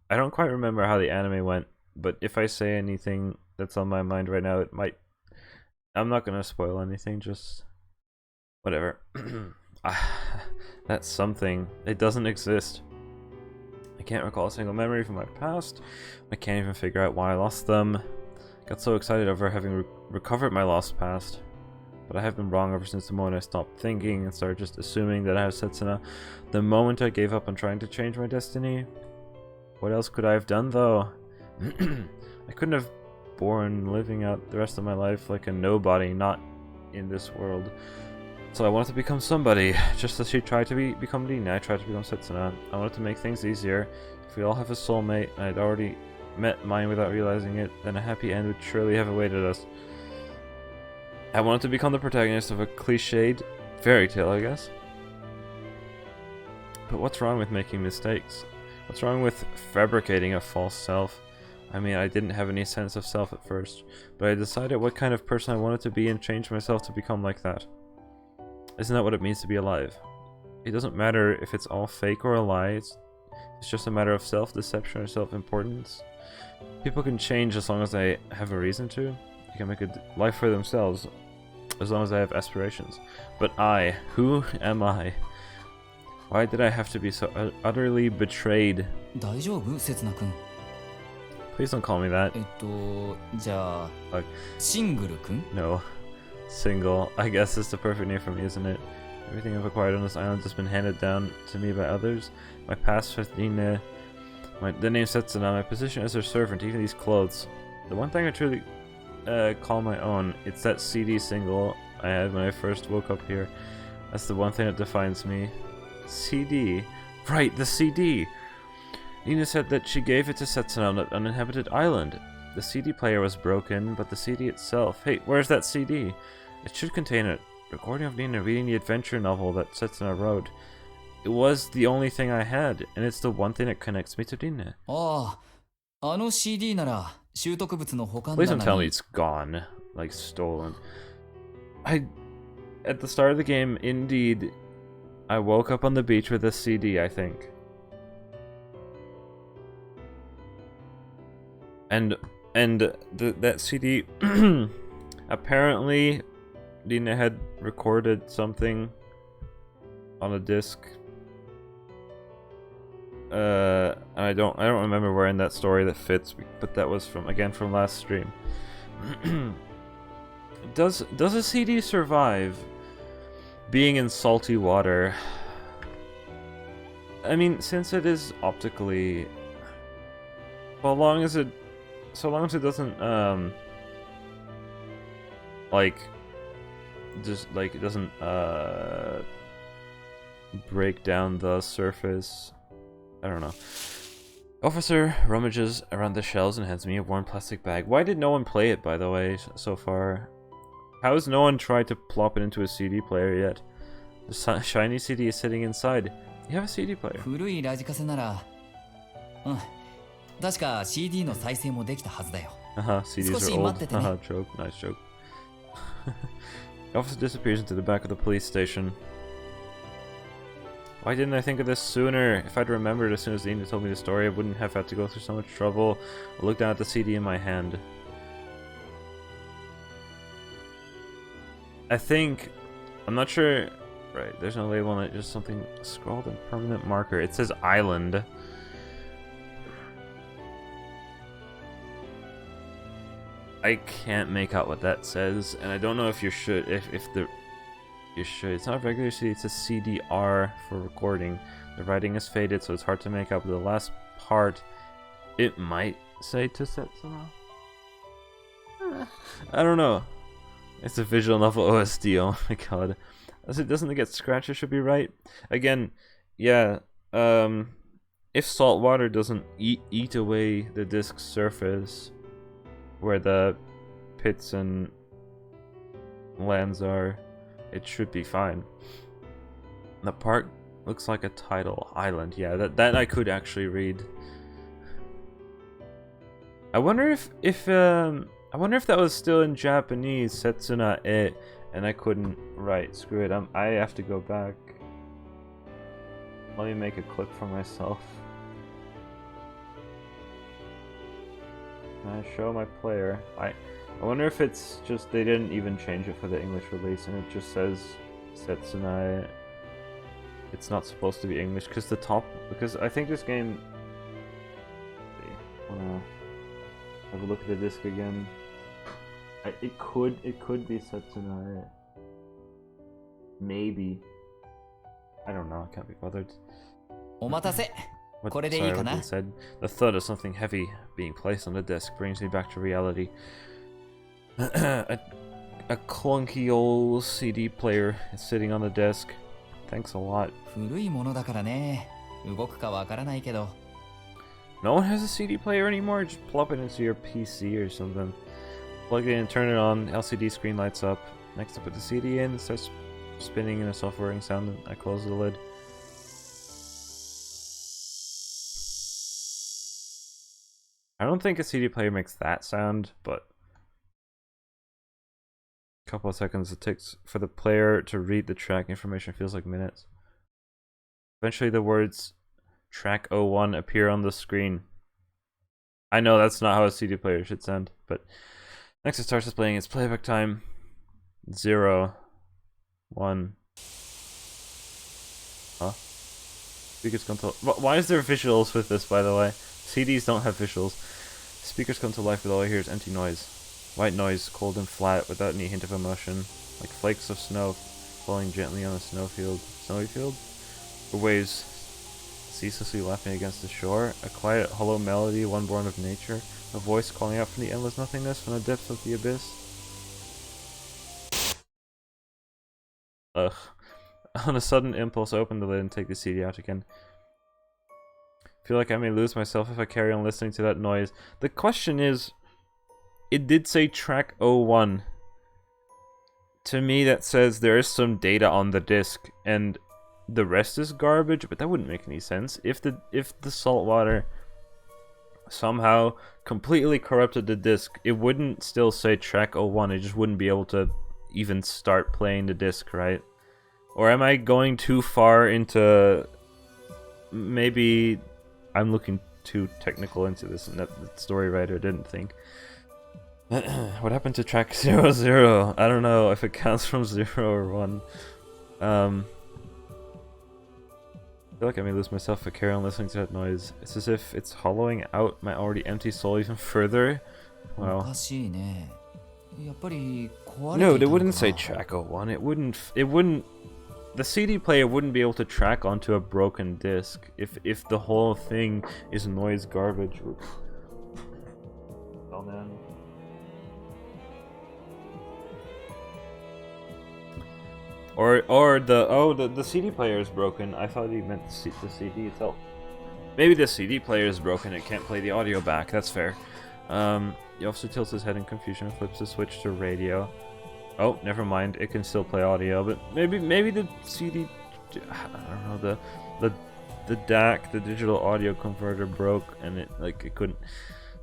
I don't quite remember how the anime went. But if I say anything that's on my mind right now, it might... I'm not gonna spoil anything, just... Whatever. That's something. It doesn't exist. I can't recall a single memory from my past. I can't even figure out why I lost them. Got so excited over having recovered my lost past. But I have been wrong ever since the moment I stopped thinking and started just assuming that I have Setsuna. The moment I gave up on trying to change my destiny. What else could I have done though? I couldn't have born living out the rest of my life like a nobody, not in this world. So I wanted to become somebody, just as she tried to become Lina. I tried to become Setsuna. I wanted to make things easier. If we all have a soulmate, and I'd already met mine without realizing it, then a happy end would surely have awaited us. I wanted to become the protagonist of a cliched fairy tale, I guess. But what's wrong with making mistakes? What's wrong with fabricating a false self? I mean, I didn't have any sense of self at first, but I decided what kind of person I wanted to be and changed myself to become like that. Isn't that what it means to be alive? It doesn't matter if it's all fake or a lie, it's just a matter of self-deception or self-importance. People can change as long as they have a reason to. They can make a life for themselves as long as they have aspirations. But I, who am I? Why did I have to be so utterly betrayed? 大丈夫せつなくん Please don't call me that. じゃあ Like, シングルくん no. Single. I guess is the perfect name for me, isn't it? Everything I've acquired on this island has been handed down to me by others. My past with Nina, the name Setsuna, my position as her servant, even these clothes. The one thing I truly call my own, it's that CD single I had when I first woke up here. That's the one thing that defines me. CD. Right, the CD! Nina said that she gave it to Setsuna on an uninhabited island. The CD player was broken, but the CD itself... Hey, where's that CD? It should contain a recording of Nina reading the adventure novel that Setsuna wrote. It was the only thing I had, and it's the one thing that connects me to Nina. ああ、あの CD なら習得物の保管 Please don't 棚 tell me に it's gone. Like, stolen. At the start of the game, indeed, I woke up on the beach with a CD, I think. And that CD... apparently... Nina had recorded something on a disc. And I don't remember where in that story that fits, but that was from last stream. Does a CD survive being in salty water? I mean, since it is optically, so long as it doesn't it doesn't break down the surface. I don't know. Officer rummages around the shelves and hands me a worn plastic bag. Why did no one play it, by the way, so far? How has no one tried to plop it into a CD player yet? The shiny CD is sitting inside. You have a CD player. 古いラジカセなら確か CD の再生もできたはずだよ CDs 少 are し old. 待っててね Joke, nice joke. The officer disappears into the back of the police station. Why didn't I think of this sooner? If I'd remembered as soon as Nina told me the story, I wouldn't have had to go through so much trouble. I looked down at the CD in my hand. I think... I'm not sure... Right, there's no label on it, just something scrawled in permanent marker. It says island. I can't make out what that says, and I don't know if you should. You should. It's not a regular CD. It's a CDR for recording. The writing is faded, so it's hard to make out. But the last part, it might say to Setsuna. I don't know. It's a visual novel OSD. Oh my god. Doesn't it get scratched? It should be right. Again, yeah. If salt water doesn't eat away the disc's surface, where the pits and lands are, it should be fine. The park looks like a tidal island. Yeah, that I could actually read. I wonder if that was still in Japanese, Setsuna e, and I couldn't write. Screw it. I have to go back. Let me make a clip for myself. Can I show my player? I wonder if it's just they didn't even change it for the English release and it just says Setsunai. It's not supposed to be English because I think this game. Wanna have a look at the disc again. It could be Setsunai. Maybe. I don't know. I can't be bothered. お待たせ What, これでいい sorry, か what な they said. The thud of something heavy being placed on the disc brings me back to reality. a clunky old CD player is sitting on the desk. Thanks a lot. 古いものだからね動くかわからないけど No one has a CD player anymore? Just plop it into your PC or something. Plug it in, turn it on, LCD screen lights up. Next I put the CD in, it starts spinning in a soft whirring sound, and I close the lid. I don't think a CD player makes that sound, but a couple of seconds it takes for the player to read the track information feels like minutes. Eventually the words track 01 appear on the screen. I know that's not how a CD player should sound, but next it starts displaying its playback time. 0, 1. Huh? Speakers come to... Why is there visuals with this, by the way? CDs don't have visuals. Speakers come to life, but all I hear is empty noise. White noise, cold and flat, without any hint of emotion. Like flakes of snow falling gently on a snowy field. Or waves ceaselessly lapping against the shore. A quiet, hollow melody, one born of nature. A voice calling out from the endless nothingness, from the depths of the abyss. Ugh. On a sudden impulse, I open the lid and take the CD out again. Feel like I may lose myself if I carry on listening to that noise. The question is, it did say track 01. To me that says there is some data on the disc and the rest is garbage, but that wouldn't make any sense. If the salt water somehow completely corrupted the disc, it wouldn't still say track 01. It just wouldn't be able to even start playing the disc, right? Or am I going too far into... Maybe I'm looking too technical into this and that the story writer didn't think. What happened to track 00? I don't know if it counts from 0 or 1. I feel like I may lose myself if I carry on listening to that noise. It's as if it's hollowing out my already empty soul even further. Wow. おかしいねやっぱり壊れていた No, の they か wouldn't な say track 01. It wouldn't. The CD player wouldn't be able to track onto a broken disc if the whole thing is noise garbage. Oh man. Or the CD player is broken. I thought he meant the CD itself. Maybe the CD player is broken and can't play the audio back. That's fair. The officer tilts his head in confusion and flips the switch to radio. Oh, never mind. It can still play audio, but maybe the CD, I don't know, the DAC, the digital audio converter broke and it couldn't.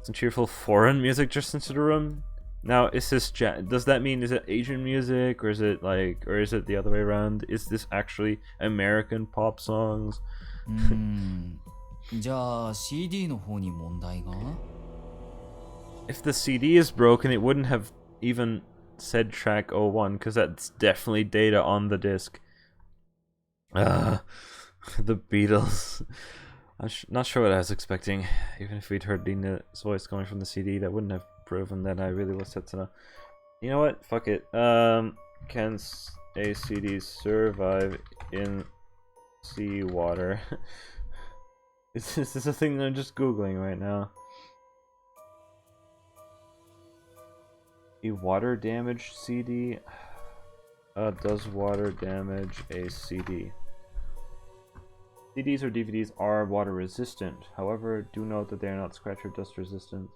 Some cheerful foreign music just into the room. Now, is this does that mean is it Asian music or is it the other way around? Is this actually American pop songs? じゃあ CD の方に問題が If the CD is broken, it wouldn't have even said track 01 because that's definitely data on the disc. The Beatles. I'm not sure what I was expecting. Even if we'd heard Dina's voice coming from the CD, that wouldn't have proven that I really was Setsuna. You know what? Fuck it. Can a CD survive in seawater? Is this a thing that I'm just googling right now? A water damaged CD? Does water damage a CD? CDs or DVDs are water resistant. However, do note that they are not scratch or dust resistant.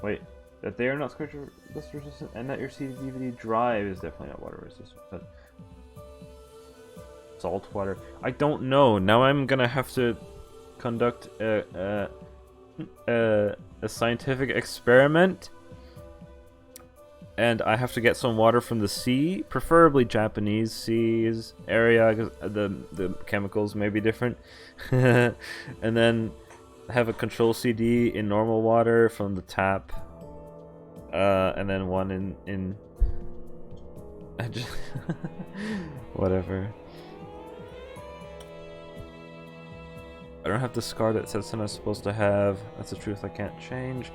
Wait, that they are not scratch or dust resistant, and that your CD DVD drive is definitely not water resistant. But salt water. I don't know. Now I'm gonna have to conduct a scientific experiment. And I have to get some water from the sea, preferably Japanese seas area, because the chemicals may be different. And then have a control CD in normal water from the tap, and then one in I just whatever. I don't have the scar that Setsuna's supposed to have. That's the truth I can't change.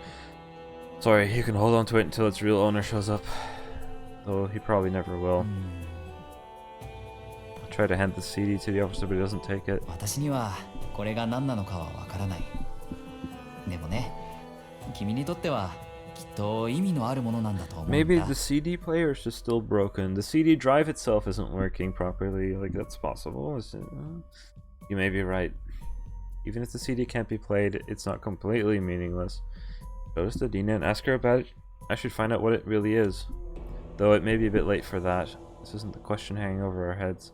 Sorry, you can hold on to it until its real owner shows up. Though he probably never will. I'll try to hand the CD to the officer, but he doesn't take it. 私にはこれが何なのかはわからない。でもね、君にとってはきっと意味のあるものなんだと思うんだ。 Maybe the CD player is just still broken. The CD drive itself isn't working properly. Like, that's possible. You may be right. Even if the CD can't be played, it's not completely meaningless. Go to Dina and ask her about it. I should find out what it really is. Though it may be a bit late for that. This isn't the question hanging over our heads.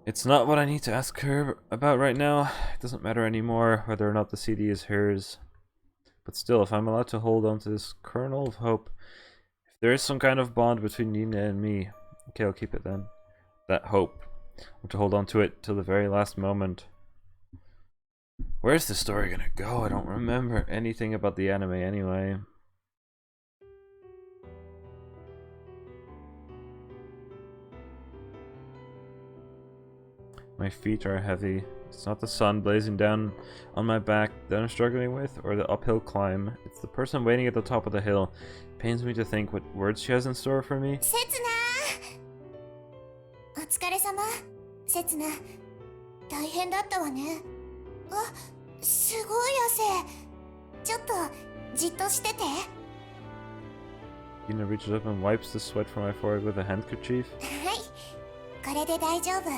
It's not what I need to ask her about right now. It doesn't matter anymore whether or not the CD is hers. But still, if I'm allowed to hold on to this kernel of hope, if there is some kind of bond between Nina and me, okay, I'll keep it then. That hope. I'm to hold on to it till the very last moment. Where's the story gonna go? I don't remember anything about the anime anyway. My feet are heavy. It's not the sun blazing down on my back that I'm struggling with, or the uphill climb. It's the person waiting at the top of the hill. It pains me to think what words she has in store for me. せつなお疲れ様。せつな大変だったわね。あ、すごい汗。ちょっとじっとしてて。Ina reaches up and wipes the sweat from my forehead with a handkerchief. はい、これで大丈夫。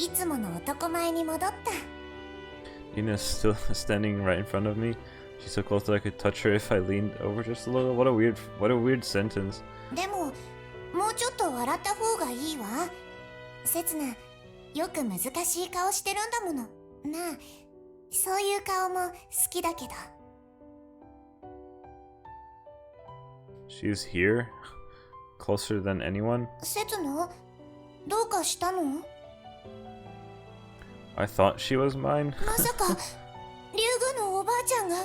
いつもの男前に戻った。 Ina's still standing right in front of me. She's so close that I could touch her if I leaned over just a little. What a weird sentence. でも、もうちょっと笑った方がいいわ。せつな、よく難しい顔してるんだもの。なあ、そういう顔も好きだけど。She's here? Closer than anyone? せつな、どうかしたの？ I thought she was mine. まさか、竜宮のおばあちゃんが。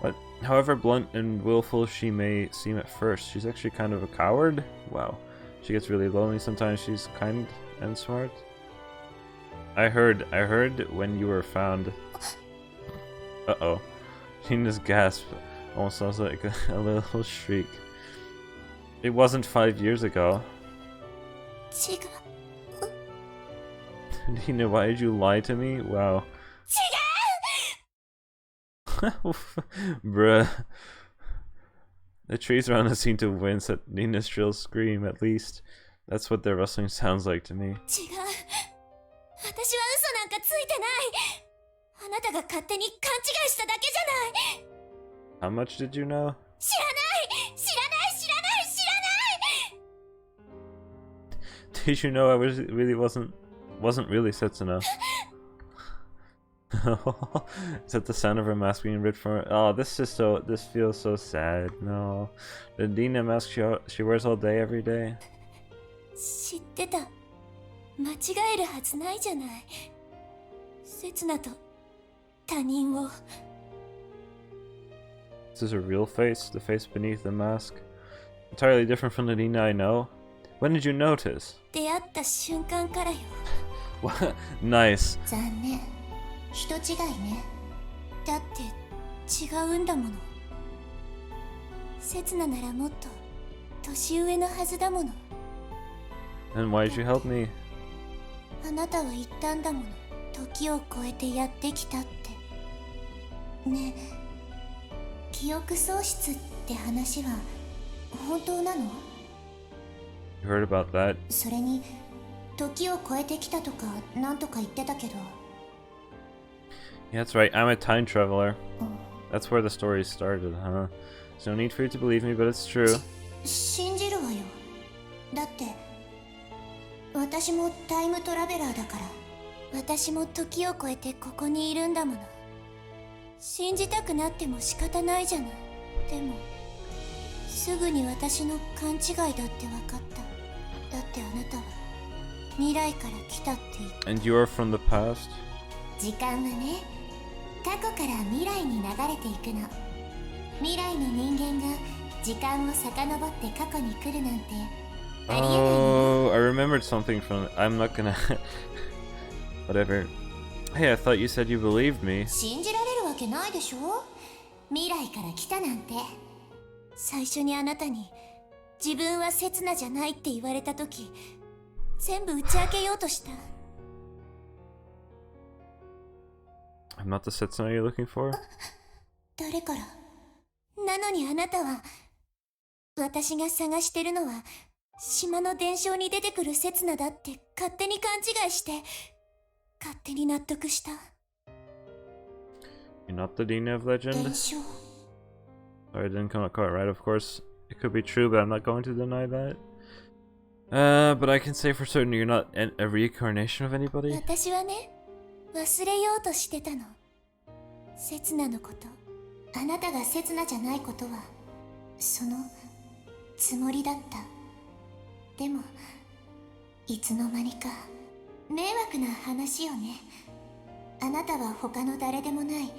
But however blunt and willful she may seem at first, she's actually kind of a coward. Wow. She gets really lonely sometimes. She's kind and smart. I heard when you were found. Uh-oh. Nina's gasp almost sounds like a little shriek. It wasn't 5 years ago. 違う。 Nina, why did you lie to me? Wow. 違う Bruh. The trees around us seem to wince at Nina's shrill scream, at least. That's what their rustling sounds like to me. 違う。私は嘘なんかついてない。あなたが勝手に勘違いしただけじゃない。 How much did you know? 知らない知らない知らない知らない。 Did you know I wasn't really Setsuna? Is that the sound of her mask being ripped from her? Oh, this feels so sad. No. The Nina mask she wears all day, every day. 知ってた。間違えるはずないじゃない。せつなと他人を。 This is a real face, the face beneath the mask. Entirely different from the Nina I know. When did you notice? 出会った瞬間からよ。 What? Nice. 残念。人違いね。だって違うんだもの。せつなならもっと年上のはずだもの。 And why did you help me? あなたは言ったんだもの。時を超えてやってきたって。ねえ、記憶喪失って話は本当なの？ You heard about that? それに時を超えてきたとかなんとか言ってたけど。 Yeah, that's right. I'm a time traveler. うん That's where the story started, huh? There's no need for you to believe me, but it's true. 信じるわよ。だって私もタイムトラベラーだから。私も時を超えてここにいるんだもの。信じたくなっても仕方ないじゃない。でもすぐに私の勘違いだって分かった。だってあなたは未来から来たって言った。 And you are from the past? 時間はね、過去から未来に流れていくの。未来の人間が時間を遡って過去に来るなんてありえないのよ。 Oh, I remembered something from. I'm not gonna. Whatever. Hey, I thought you said you believed me. 信じられるわけないでしょ。未来から来たなんて。最初にあなたに自分は刹那じゃないって言われた時、全部打ち明けようとした。 I'm not the Setsuna you're looking for? 誰から？なのにあなたは、私が探してるのは島の伝承に出てくる刹那だって勝手に勘違いして、勝手に納得した。 You're not the Dina of 伝 legend? 承。 Sorry, I didn't come out quite right. Of course, it could be true, but I'm not going to deny that. But I can say for certain you're not a reincarnation of anybody? 私はね、忘れようとしてたの。刹那のこと。あなたが刹那じゃないことは、そのつもりだった。でも、いつの間にか迷惑な話よね。あなたは他の誰でもない。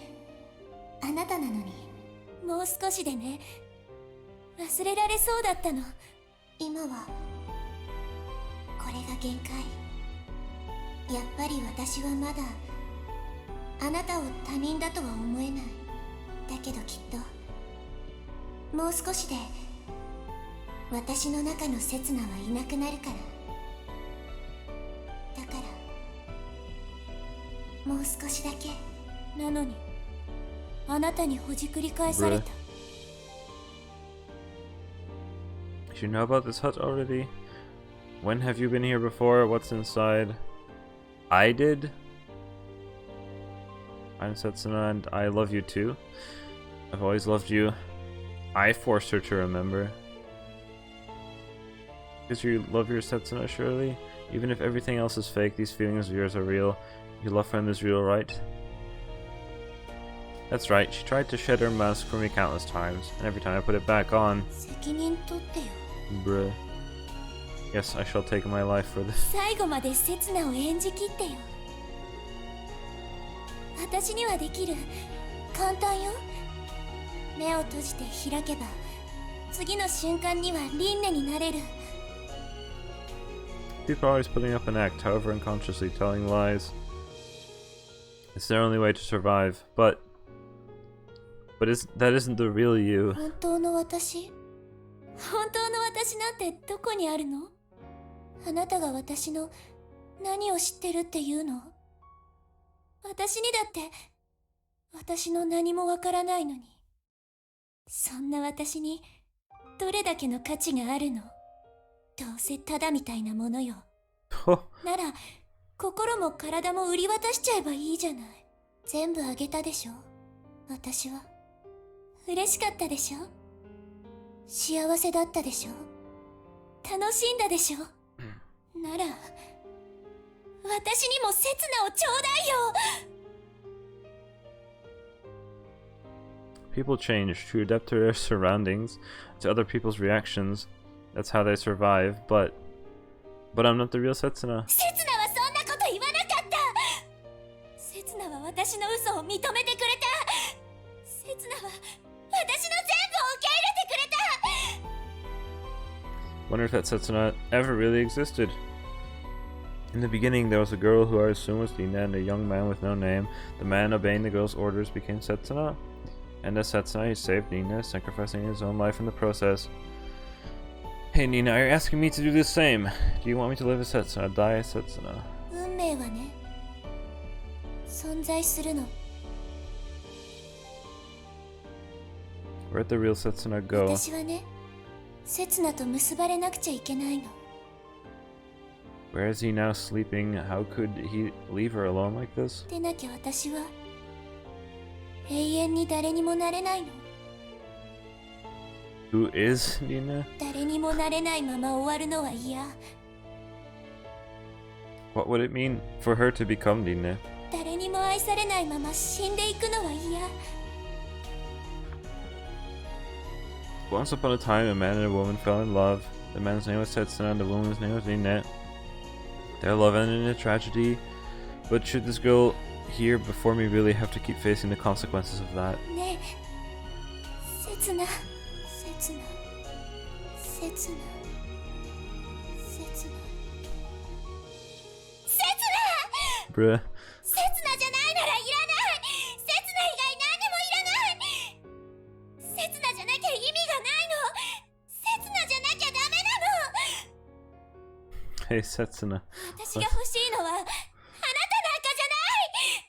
あなたなのに。もう少しでね、忘れられそうだったの。今はこれが限界。やっぱり私はまだあなたを他人だとは思えない。だけどきっともう少しで私の中の刹那はいなくなるから。だからもう少しだけ。なのにあなたにほじくり返された。 You know about this hut already? When have you been here before? What's inside? I did? I'm Setsuna and I love you too. I've always loved you. I forced her to remember. Because you love your Setsuna, surely? Even if everything else is fake, these feelings of yours are real. Your love for him is real, right? That's right, she tried to shed her mask for me countless times, and every time I put it back on... 責任取ってよ。 Bruh. Yes, I shall take my life for this. 最後まで刹那を演じきってよ。私にはできる。簡単よ。目を閉じて開けば次の瞬間には輪廻になれる。 People are always putting up an act, however unconsciously telling lies. It's their only way to survive, but that isn't the real you. 本当の私？本当の私なんてどこにあるの？あなたが私の何を知ってるっていうの？私にだって私の何もわからないのに。そんな私にどれだけの価値があるの？どうせただみたいなものよ。なら心も体も売り渡しちゃえばいいじゃない。全部あげたでしょ。私は嬉しかったでしょ。幸せだったでしょ。楽しんだでしょ。なら私にも刹那をちょうだいよ。 People change to adapt to their surroundings, to other people's reactions. That's how they survive, but I'm not the real Setsuna. 刹那はそんなこと言わなかった。刹那は私の嘘を認めてくれた。刹那は私の全部を受け入れてくれた。 Wonder if that Setsuna ever really existed. In the beginning, there was a girl who I assume was Dina and a young man with no name. The man obeying the girl's orders became Setsuna. And as Setsuna, he saved Nina, sacrificing his own life in the process. Hey Nina, are you asking me to do the same? Do you want me to live as Setsuna, die as Setsuna? 運命はね、存在するの。 Where'd the real Setsuna go? 私はね、刹那と結ばれなくちゃいけないの。 Where is he now sleeping? How could he leave her alone like this? でなきゃ私は永遠に誰にもなれないの。 Who is Nina? 誰にもなれないまま終わるのは嫌。 What would it mean for her to become Nina? 誰にも愛されないまま死んでいくのは嫌。 Once upon a time, a man and a woman fell in love. The man's name was Setsuna and the woman's name was Nina. Their love ended in a tragedy. But should this girl here before me really have to keep facing the consequences of that? ねえ、刹那。刹那刹那 Bruh. 刹那じゃないならいらない。刹那以外何もいらない。刹那じゃなきゃ意味がないの。刹那じゃなきゃダメなの。 Hey, Setsuna. 私が欲しいのはあなたなんかじゃない。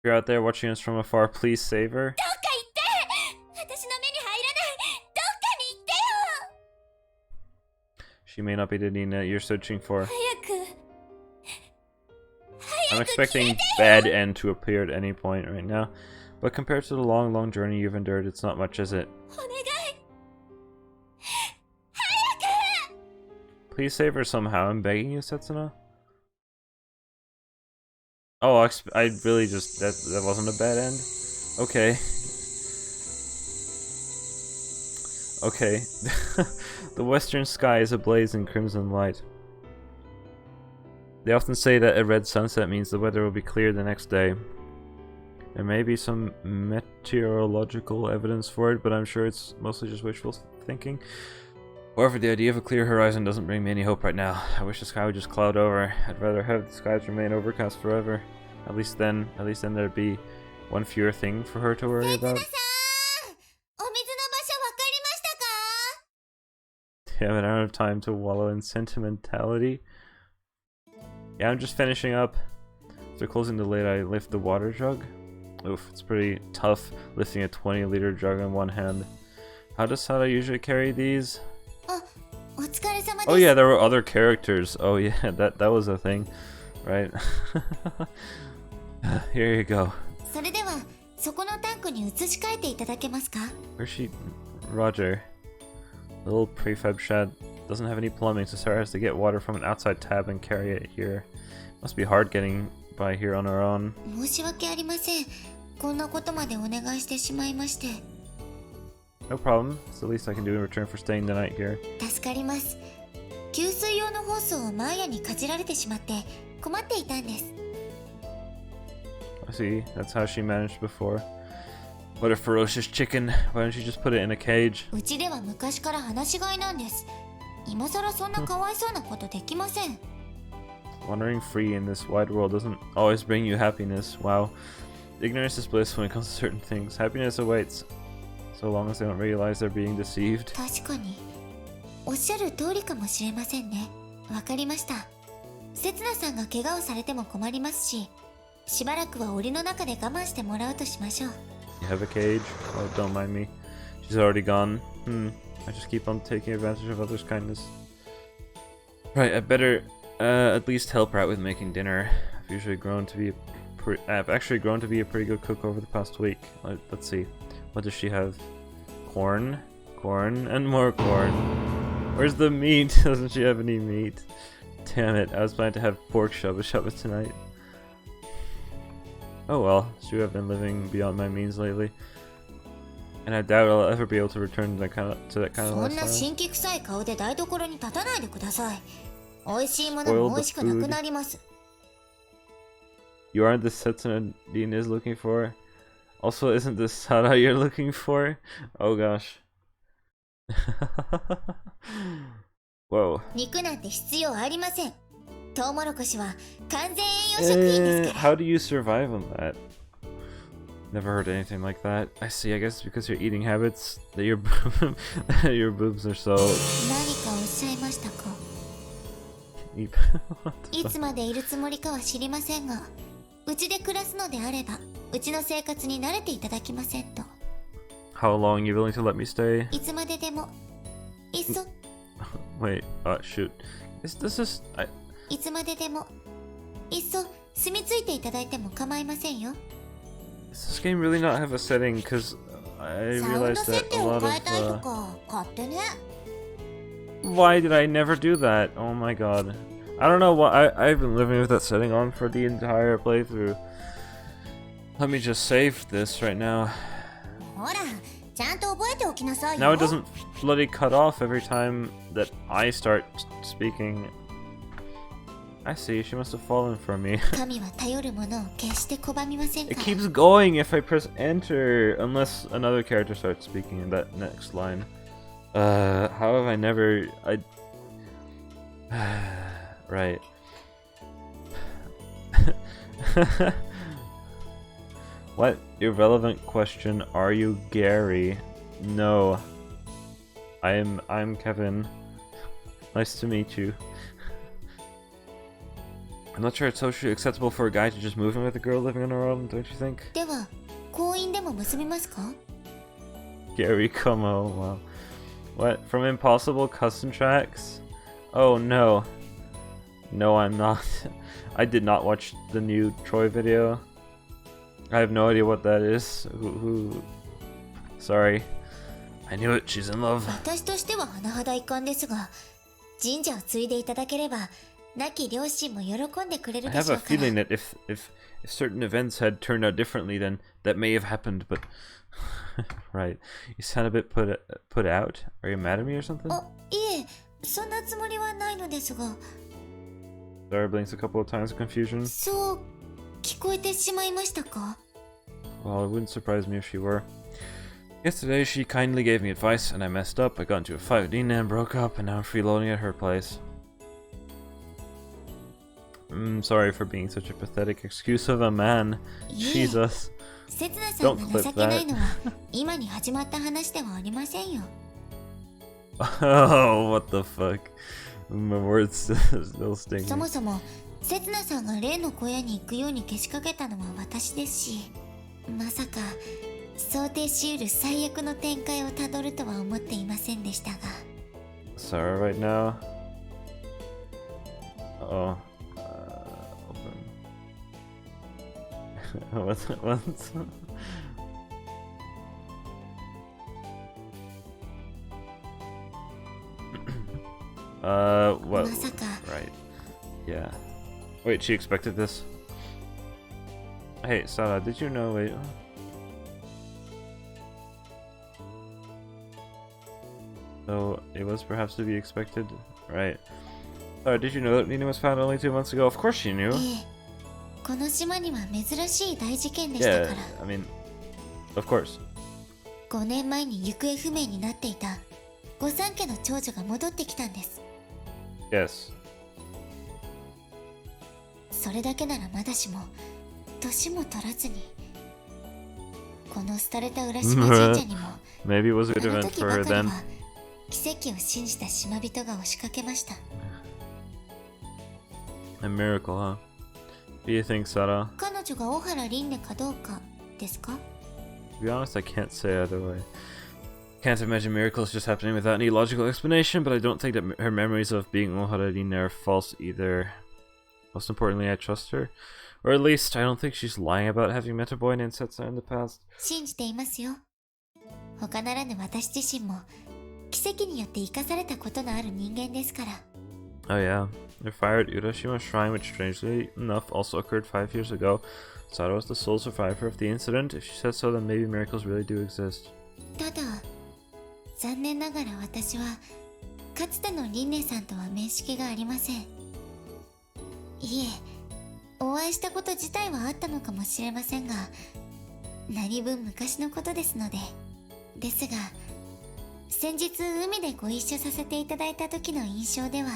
If you're out there watching us from afar, please save her. どっか行って。私の目に入らない。どっかに行ってよ。 She may not be the Nina you're searching for. 早く I'm expecting bad end to appear at any point right now, but compared to the long, long journey you've endured, it's not much, is it? お願い。早く。 Please save her somehow. I'm begging you, Setsuna. Oh, I really just that wasn't a bad end. Okay. Okay. The western sky is ablaze in crimson light. They often say that a red sunset means the weather will be clear the next day. There may be some meteorological evidence for it, but I'm sure it's mostly just wishful thinking. However, the idea of a clear horizon doesn't bring me any hope right now. I wish the sky would just cloud over. I'd rather have the skies remain overcast forever. At least then there'd be one fewer thing for her to worry about. お水の場所わかりましたか？ Damn it, I don't have time to wallow in sentimentality. Yeah, I'm just finishing up. After closing the lid, I lift the water jug. Oof, it's pretty tough lifting a 20-liter jug in one hand. How does Sada usually carry these? お疲れ様です。 Oh yeah, there were other characters. Oh yeah, that was a thing, right? Here you go. それではそこのタンクに移し替えていただけますか？ Where's she? Roger. Little prefab shed doesn't have any plumbing, so Sarah has to get water from an outside tap and carry it here. Must be hard getting by here on her own. 申し訳ありません。こんなことまでお願いしてしまいまして。 No problem. It's the least I can do in return for staying the night here. 助かります。給水用のホースをマーヤにかじられてしまって困っていたんです。 I see. That's how she managed before. What a ferocious chicken. Why don't you just put it in a cage? うちでは昔から放し飼いなんです。今さらそんなかわいそうなことできません。 Wandering free in this wide world doesn't always bring you happiness. Wow. Ignorance is bliss when it comes to certain things. Happiness awaits. So long as they don't realize they're being deceived. 確かにおっしゃる通りかもしれませんね。わかりました。せつなさんが怪我をされても困りますし、しばらくは檻の中で我慢してもらうとしましょう。 You have a cage? Oh, don't mind me. She's already gone. I just keep on taking advantage of others' kindness. Right, I better at least help her out with making dinner. I've actually grown to be a pretty good cook over the past week. Let's see. What does she have? Corn? Corn? And more corn. Where's the meat? Doesn't she have any meat? Damn it, I was planning to have pork shubba tonight. Oh well, she have been living beyond my means lately. And I doubt I'll ever be able to return to that kind of そんな lifestyle. 神気臭い顔で台所に立たないでください。美味しいものも美味しくなくなります。 You aren't the Setsuna Dean is looking for. Also, isn't this Sada you're looking for? Oh gosh. Whoa. 肉なんて必要ありません。トウモロコシは完全栄養食品ですから。 How do you survive on that? Never heard anything like that. I see, I guess it's because your eating habits that your your boobs are so 何かおっしゃいましたか？ What the い fuck? つまでいるつもりかは知りませんが、うちで暮らすのであれば、うちの生活に慣れていただきませんと。 How long are you willing to let me stay? いつまででも。いっそ、 Wait, shoot. This is...いつまででも。いっそ、住み着いていただいても構いませんよ。 Does this game really not have a setting? Because I サウンド realized 設 that 定 a を lot 変えたいと of... か、勝手ね。 Why did I never do that? Oh my god. I don't know why. I've been living with that setting on for the entire playthrough. Let me just save this right now. ほら、ちゃんと覚えておきなさいよ。 Now it doesn't bloody cut off every time that I start speaking. I see, she must have fallen for me. 神は頼るものを決して拒みません It から。 keeps going if I press enter, unless another character starts speaking in that next line. How have I never... Right. What irrelevant question are you, Gary? No. I'm Kevin. Nice to meet you. I'm not sure it's socially acceptable for a guy to just move in with a girl living on her own, don't you think? では婚姻でも結びますか？ Gary, come on, wow. What? From Impossible Custom Tracks? Oh no. No, I'm not. I did not watch the new Troy video. I have no idea what that is. Who? Sorry. I knew it, she's in love. 私としては甚だ遺憾ですが、神社を継いでいただければ、亡き両親も喜んでくれ I るで have しょ a うから。 feeling that if certain events had turned out differently, then that may have happened, but... Right. You sound a bit put out? Are you mad at me or something? あ、いえ、そんなつもりはないのですが。 Sarah blinks a couple of times in confusion. そう聞こえてしまいましたか？ Well, it wouldn't surprise me if she were. Yesterday, she kindly gave me advice, and I messed up. I got into a fight with Nina and broke up, and now I'm freeloading at her place. Sorry for being such a pathetic excuse of a man. いえ、 Jesus. 刹那さん Don't が clip 情けないのは that. 今に始まった話ではありませんよ。 Oh, what the fuck. My words still そ sting. もそも刹那さんが例の小屋に行くようにけしかけたのは私ですし、まさか想定しうる最悪の展開をたどるとは思っていませんでしたが。 Sarah right now. Oh. Open. What's what? まさか Right. Yeah. Wait, she expected this? Hey, Sarah, did you know... Wait. So, it was perhaps to be expected? Right. Did you know that Nina was found only 2 months ago? Of course she knew. ええ、この島には珍しい大事件でした Yeah, から。 I mean, of course. 5年前に行方不明になっていた御三家の長女が戻ってきたんです。 Yes. それだけならまだしも年も取らずに、この廃れた浦島神社にも Maybe it was a あ good の event 時 for ば her かり then. は奇跡を信じた島人が押しかけました。 A miracle, huh? What do you think, Sarah? 彼女が小原凛音かどうかですか？ To be honest, I can't say either way. Can't imagine miracles just happening without any logical explanation, but I don't think that her memories of being Oharadine are false either. Most importantly, I trust her. Or at least, I don't think she's lying about having met a boy named Setsa in the past. 信じていますよ。他ならぬ私自身も奇跡によって生かされたことのある人間ですから。 Oh yeah, the fire at Urashima Shrine, which strangely enough also occurred 5 years ago. Sado was the sole survivor of the incident. If she says so, then maybe miracles really do exist. ただ残念ながら私はかつての凛音さんとは面識がありません。いえ、お会いしたこと自体はあったのかもしれませんが、何分昔のことですので。ですが先日海でご一緒させていただいた時の印象では、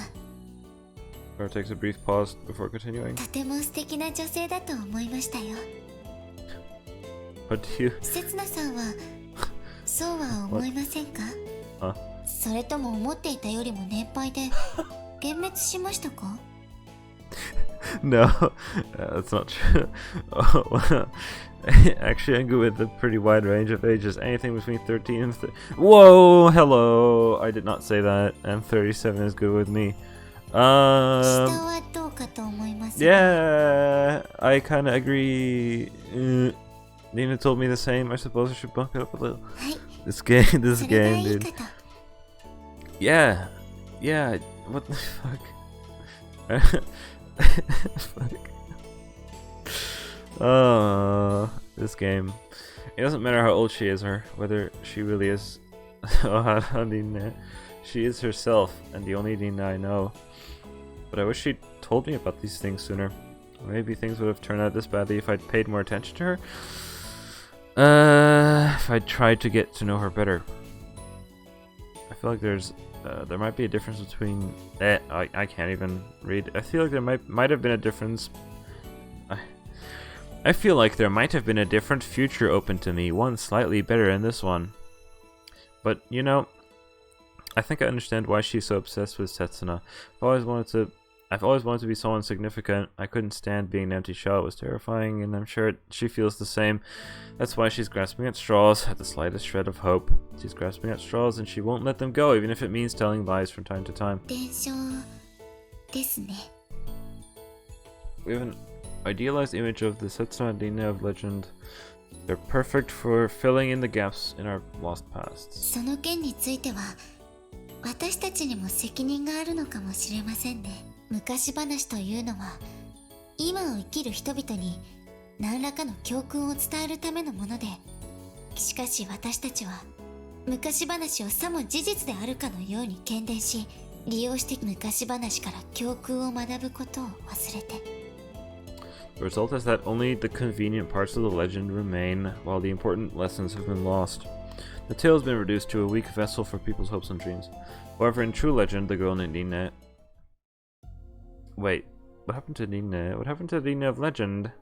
Sarah takes a brief pause before continuing. とても素敵な女性だと思いましたよ。 What do you... 刹那さんはそうは思いませんか？あ、それとも思っていたよりも年配で幻滅しましたか？ No, that's not true. Oh, well, actually, I'm good with a pretty wide range of ages. Anything between 13 and... Whoa, hello! I did not say that. And 37 is good with me. 下はどうかと思いますが。 Yeah, I kind of agree. Nina told me the same. I suppose I should bump it up a little. はい、 This game, そ this れが game, いい dude. かと。 Yeah, yeah. What the fuck? Fuck. Oh, this game. It doesn't matter how old she is or whether she really is. She is herself and the only Nina I know. But I wish she'd told me about these things sooner. Maybe things would have turned out this badly if I'd paid more attention to her. If I'd tried to get to know her better. I feel like there might be a difference between I can't even read. I feel like there might have been a difference. I feel like there might have been a different future open to me, one slightly better than this one. But you know, I think I understand why she's so obsessed with Setsuna. I've always wanted to be someone significant. I couldn't stand being an empty shell. It was terrifying, and I'm sure she feels the same. That's why she's grasping at straws, at the slightest shred of hope. She's grasping at straws, and she won't let them go, even if it means telling lies from time to time. 伝承ですね。 We have an idealized image of the Setsuna Dina of legend. They're perfect for filling in the gaps in our lost pasts. その件については私たちにも責任があるのかもしれませんね。昔話というのは今を生きる人々に何らかの教訓を伝えるためのもので、しかし私たちは昔話をさも事実であるかのように喧伝し、利用して昔話から教訓を学ぶことを忘れて。 The result is that only the convenient parts of the legend remain, while the important lessons have been lost. The tale has been reduced to a weak vessel for people's hopes and dreams. However, in true legend, the girl named Nina... Wait, what happened to Nina? What happened to Nina of legend?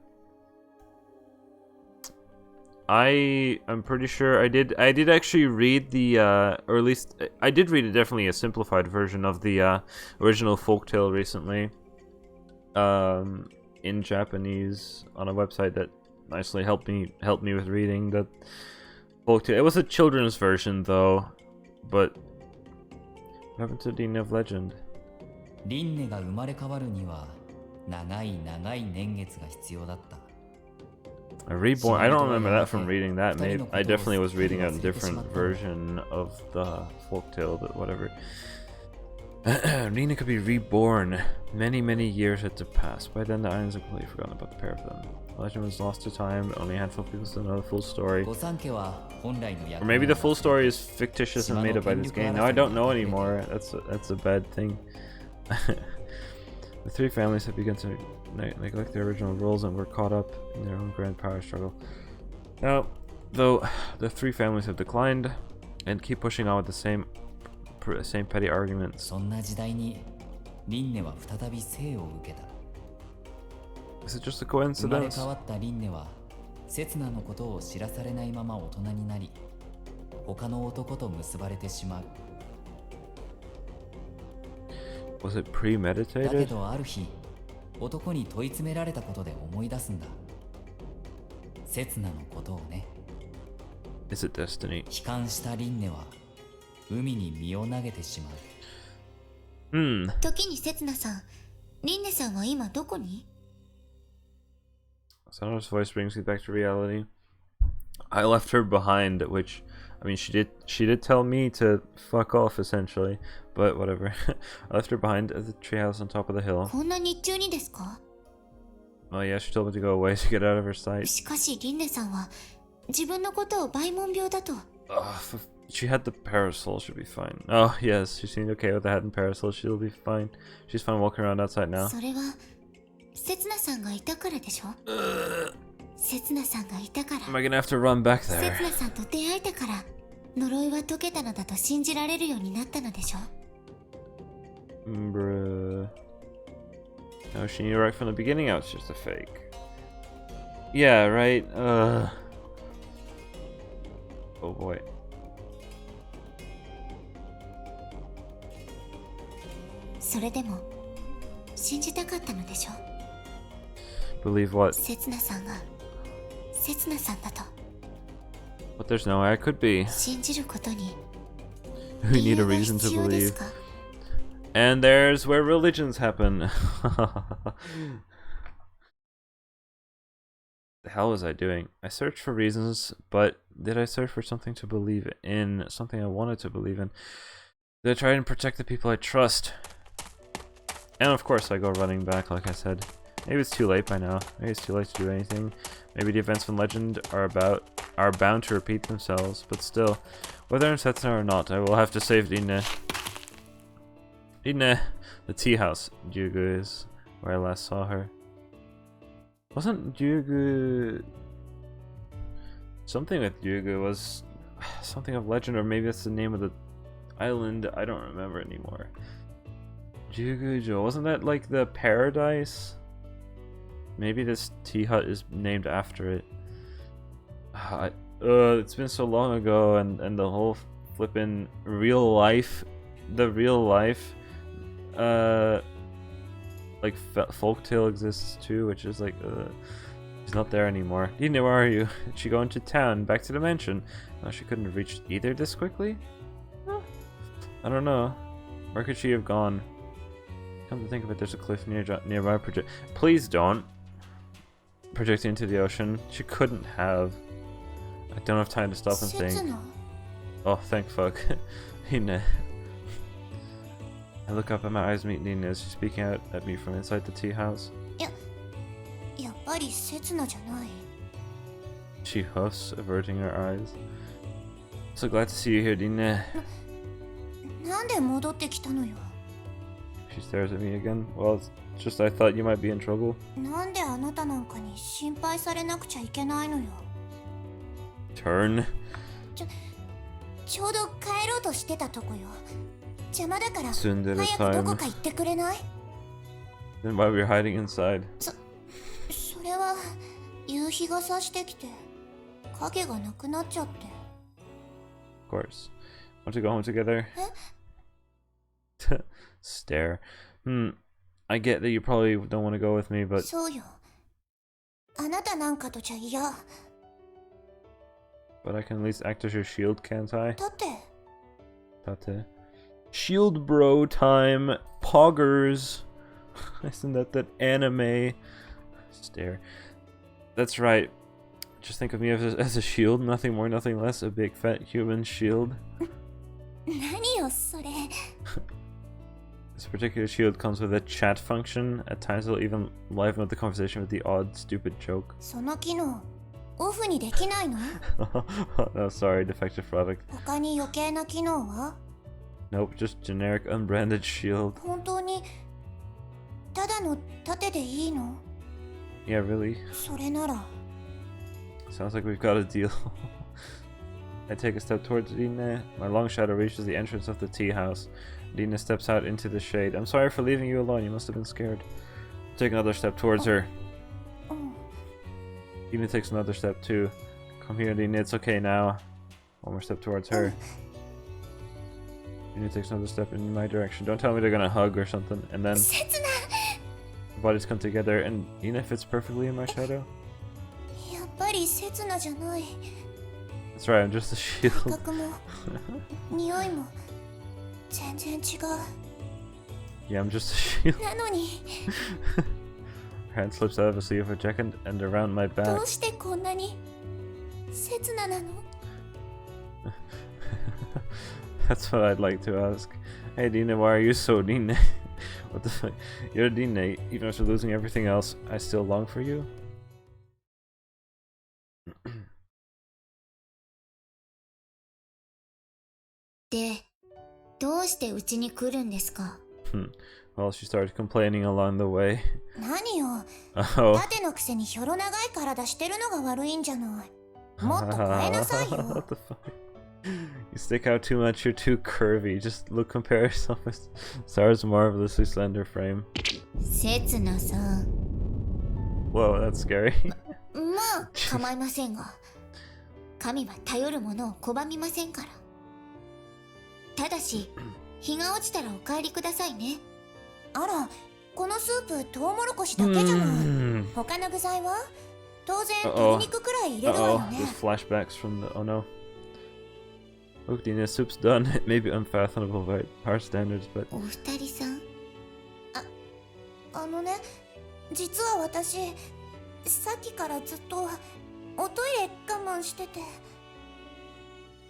I'm pretty sure I did actually read the, or at least, I did read definitely a simplified version of the, original folktale recently. In Japanese on a website that nicely helped me with reading the folktale. It was a children's version though, but what happened to Nina of legend? リンネが生まれ変わるには長い長い年月が必要だった。 A reborn. I don't remember that from reading that. Maybe I definitely was reading a different version of the folktale, but whatever. Nina could be reborn. Many years had to pass. By then, the islands had completely forgotten about the pair of them. The legend was lost to time. Only a handful of people still know the full story. 御三家は本来の役 Or maybe the full story is fictitious and made up by this game. Now I don't know anymore. That's a bad thing. The three families have begun to neglect their original roles and were caught up in their own grand power struggle. Now, though, the three families have declined and keep pushing on with the same petty arguments. そんな時代にリンネは再び生を受けた。 Is it just a 生まれ coincidence? 変わったリンネはセツナのことを知らされないまま大人になり、他の男と結ばれてしまう。 Was it だけ premeditated? どある日、男に問い詰められたことで思い出すんだ。セツナのことをね。 Is it destiny? 帰還したリンネは海に身を投げてしまう。時に刹那さん、リンネさんは今どこに？ Sonora's voice brings me back to reality. I left her behind, which, I mean, she did tell me to fuck off essentially, but whatever. I left her behind at the treehouse on top of the hill. こんな日中にですか？ Oh yeah, she told me to go away to get out of her sight. しかしリンネさんは自分のことをバイモン病だと。She had the parasol, should be fine. Oh yes, she seemed okay with the hat and parasol. She'll be fine. She's fine walking around outside now. それは刹那さんがいたからでしょ？刹那さんがいたから。 Am I gonna have to run back 刹 there? 那さんと出会えたから呪いは解けたのだと信じられるようになったのでしょ？ Bruh. No, she knew right from the beginning I was just a fake. Yeah, right? Oh boy. それでも信じたかったのでしょ？ Believe what? 刹那さんが刹那さんだと But there's no way I could be. 信じることに We 理 need 由 a が reason 必 to 要です believe. か？ And there's where religions happen. The hell was I doing? I searched for reasons, but did I search for something to believe in? Something I wanted to believe in? Did I try and protect the people I trust? And of course I go running back, like I said. Maybe it's too late by now. Maybe it's too late to do anything. Maybe the events from Legend are bound to repeat themselves, but still, whether I'm Setsuna or not, I will have to save Ine. Ine! The tea house. Ryugu is where I last saw her. Wasn't Ryugu... Something with Ryugu was something of Legend, or maybe that's the name of the Island, I don't remember anymore. Jugujo, wasn't that like the paradise? Maybe this tea hut is named after it. It's been so long ago, and the whole flippin' real life, the real life, like folktale exists too, which is like, she's not there anymore. Dina, where are you? Did she go into town, back to the mansion? Oh, she couldn't have reached either this quickly? Huh. I don't know. Where could she have gone? Come to think of it, there's a cliff nearby. Please don't project into the ocean. She couldn't have. I don't have time to stop and think. Oh, thank fuck. Hina. I look up and my eyes meet Nina as she's speaking out at me from inside the tea house. She huffs, averting her eyes. So glad to see you here, Nina. She stares at me again. Well, it's just I thought you might be in trouble. Turn. Tsundere time. Then why were you hiding inside? Of course. Want to go home together? Stare. I get that you probably don't want to go with me, but... But I can at least act as your shield, can't I? Tate. Shield bro time. Poggers. Isn't that anime? Stare. That's right. Just think of me as a shield, nothing more, nothing less. A big fat human shield. This particular shield comes with a chat function. At times it'll even liven up the conversation with the odd, stupid joke. No, sorry, defective product. Nope, just generic unbranded shield. Yeah, really? Sounds like we've got a deal. I take a step towards Dina. My long shadow reaches the entrance of the tea house. Dina steps out into the shade. I'm sorry for leaving you alone. You must have been scared. Take another step towards her. Dina takes another step too. Come here, Dina. It's okay now. One more step towards her. Dina takes another step in my direction. Don't tell me they're gonna hug or something. And then the bodies come together, and Dina fits perfectly in my shadow. That's right. I'm just a shield. Yeah, I'm just a shield. Her hand slips out of a sleeve of her jacket and around my back. That's what I'd like to ask. Hey Dina, why are you so Dina? What the fuck? You're Dina, even after losing everything else, I still long for you? Well, she started complaining along the way. Oh. What the fuck? You stick out too much, you're too curvy. Just compare yourself with Sarah's marvelously slender frame. Whoa, that's scary. There's flashbacks from the... Oh no. Look, Dina, soup's done. It may be unfathomable by our standards, but...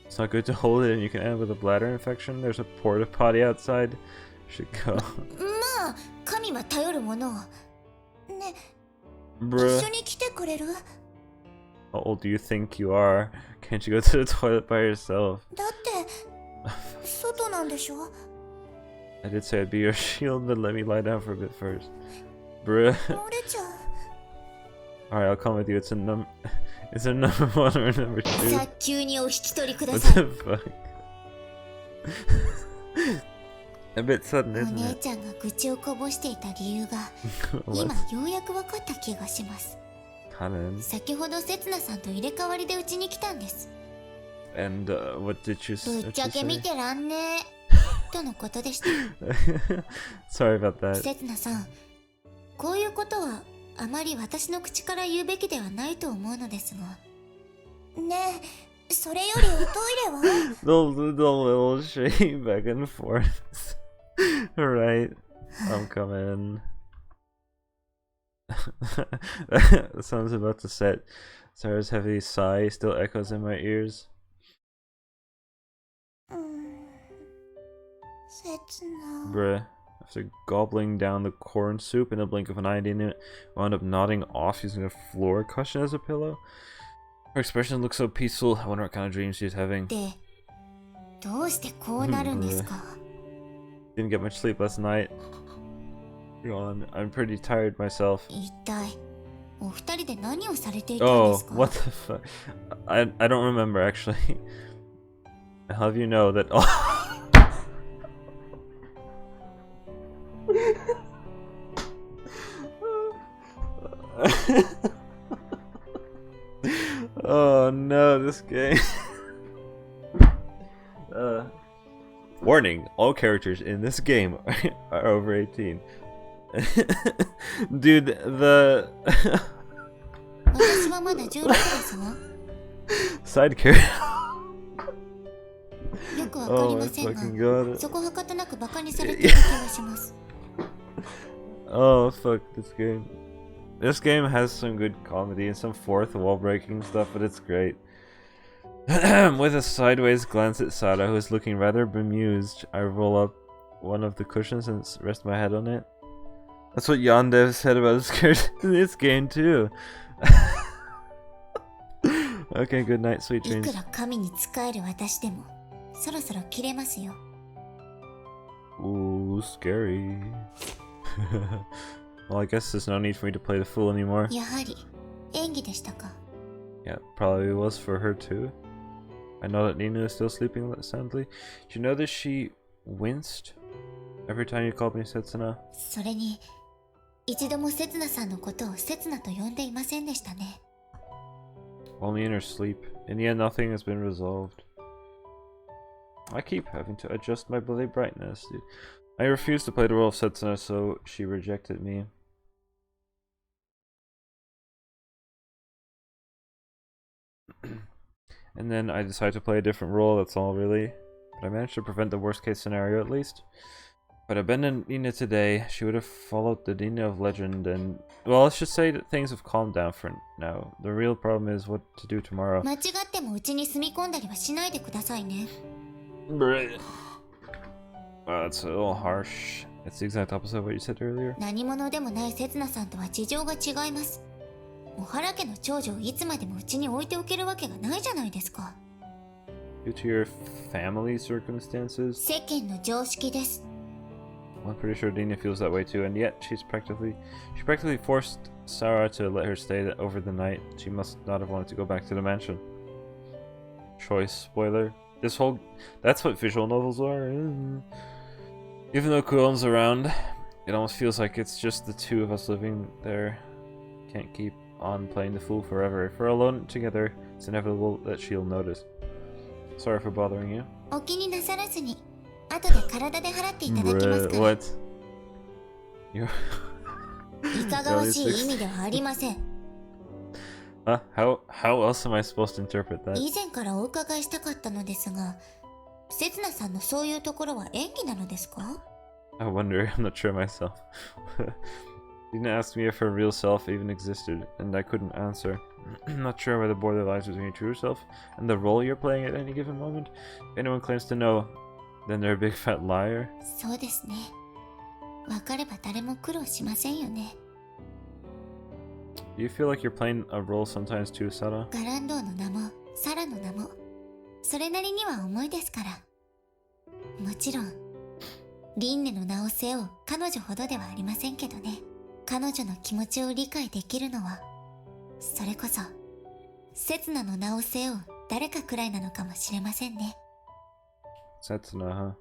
It's not good to hold it and you can end with a bladder infection. There's a porta potty outside. Should go. Bruh. How old do you think you are? Can't you go to the toilet by yourself? I did say I'd be your shield, but let me lie down for a bit first. Bruh. Alright, I'll come with you. It's a number 1 or number 2. What the fuck? A bit sudden, お isn't 姉 it? ちゃんが愚痴をこぼしていた理由が What? 今ようやく分かった気がします。 Kanen. 先ほどせつなさんと入れ替わりでうちに来たんです。 And what did you ぶっ what ちゃ you け say? 見てらんねえとのことでした。 Sorry about that. せつなさん、こういうことはあまり私の口から言うべきではないと思うのですが。ねえ、それよりおトイレは The little shake back and forth. Alright, I'm coming. The sun's about to set. Sarah's heavy sigh still echoes in my ears. せつな。 Bruh. After gobbling down the corn soup in the blink of an eye, Dina wound up nodding off using a floor cushion as a pillow. Her expression looks so peaceful. I wonder what kind of dreams she's having. で、どうしてこうなるんですか？ Didn't get much sleep last night. Yawn. I'm pretty tired myself. 一体お二人で何をされていたんで Oh, すか？ what the fuck? I don't remember actually. I'll have you know that. Oh no, this game. Warning, all characters in this game are over 18. Dude, the 私はまだ16ですわ。 side character. よくわかり Oh ま my せんが、 fucking god. そこはかとなくバカにされている気がします。 Oh fuck this game. This game has some good comedy and some fourth wall breaking stuff, but it's great. With a sideways glance at Sada, who is looking rather bemused, I roll up one of the cushions and rest my head on it. That's what Yandev said about his character in this game too. Okay, good night, sweet い dreams. くら神に仕える私でも、そろそろ切れますよ。 Ooh, scary. Well, I guess there's no need for me to play the fool anymore. やはり演技でしたか。 Yeah, probably was for her too. I know that Nina is still sleeping soundly. Did you notice she winced every time you called me Setsuna? それに、一度もせつなさんのことをせつなと呼んでいませんでしたね。 Only in her sleep. In the end, nothing has been resolved. I keep having to adjust my bloody brightness. I refused to play the role of Setsuna, so she rejected me. And then I decided to play a different role, that's all really. But I managed to prevent the worst case scenario at least. If I'd abandoned Nina today, she would have followed the Nina of legend and... Well, let's just say that things have calmed down for now. The real problem is what to do tomorrow. 間違ってもうちに住み込んだりはしないでくださいね。 Wow, that's a little harsh. It's the exact opposite of what you said earlier. 何者でもないせつなさんとは事情が違います。お原家の長女をいつまでもうちに置いておけるわけがないじゃないですか。 Due to your family circumstances? 世間の常識です。 I'm pretty sure Dina feels that way too, and yet she practically forced Sarah to let her stay over the night. She must not have wanted to go back to the mansion. Choice spoiler. That's what visual novels are. Even though Kuon's around, it almost feels like it's just the two of us living there. Can't keep on playing the fool forever. If we're alone together, it's inevitable that she'll notice. Sorry for bothering you. お気になさらずに、後で体で払っていただきますから。 What? You いかがわしい意味ではありません。 How else am I supposed to interpret that? 以前からお伺いしたかったのですが、せつなさんのそういうところは演技なのですか？ I wonder, I'm not sure myself. Dina asked me if her real self even existed, and I couldn't answer. I'm not sure where the border lies between your true self and the role you're playing at any given moment. If anyone claims to know, then they're a big fat liar. そうですね。わかれば誰も苦労しませんよね。 Do you feel like you're playing a role sometimes too, Sara? ガランドーの名も、サラの名も、それなりには重いですから。もちろん、リンネの名を背負う彼女ほどではありませんけどね。彼女の気持ちを理解できるのは、それこそ、セツナの名を背負う誰かくらいなのかもしれませんね。Setsuna, huh?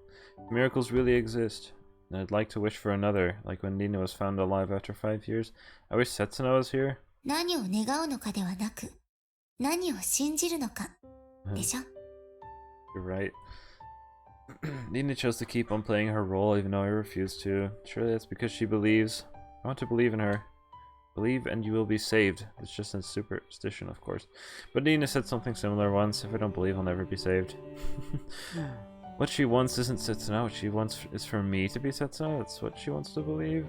Miracles really exist. And I'd like to wish for another, like when Nina was found alive after 5 years. I wish Setsuna was here. 何を願うのかではなく、何を信じるのかでしょ。You're right. Nina chose to keep on playing her role even though I refused to. Surely that's because she believes. I want to believe in her. Believe and you will be saved. It's just a superstition, of course. But Nina said something similar once. If I don't believe, I'll never be saved. What she wants isn't Setsuna. What she wants is for me to be Setsuna. That's what she wants to believe.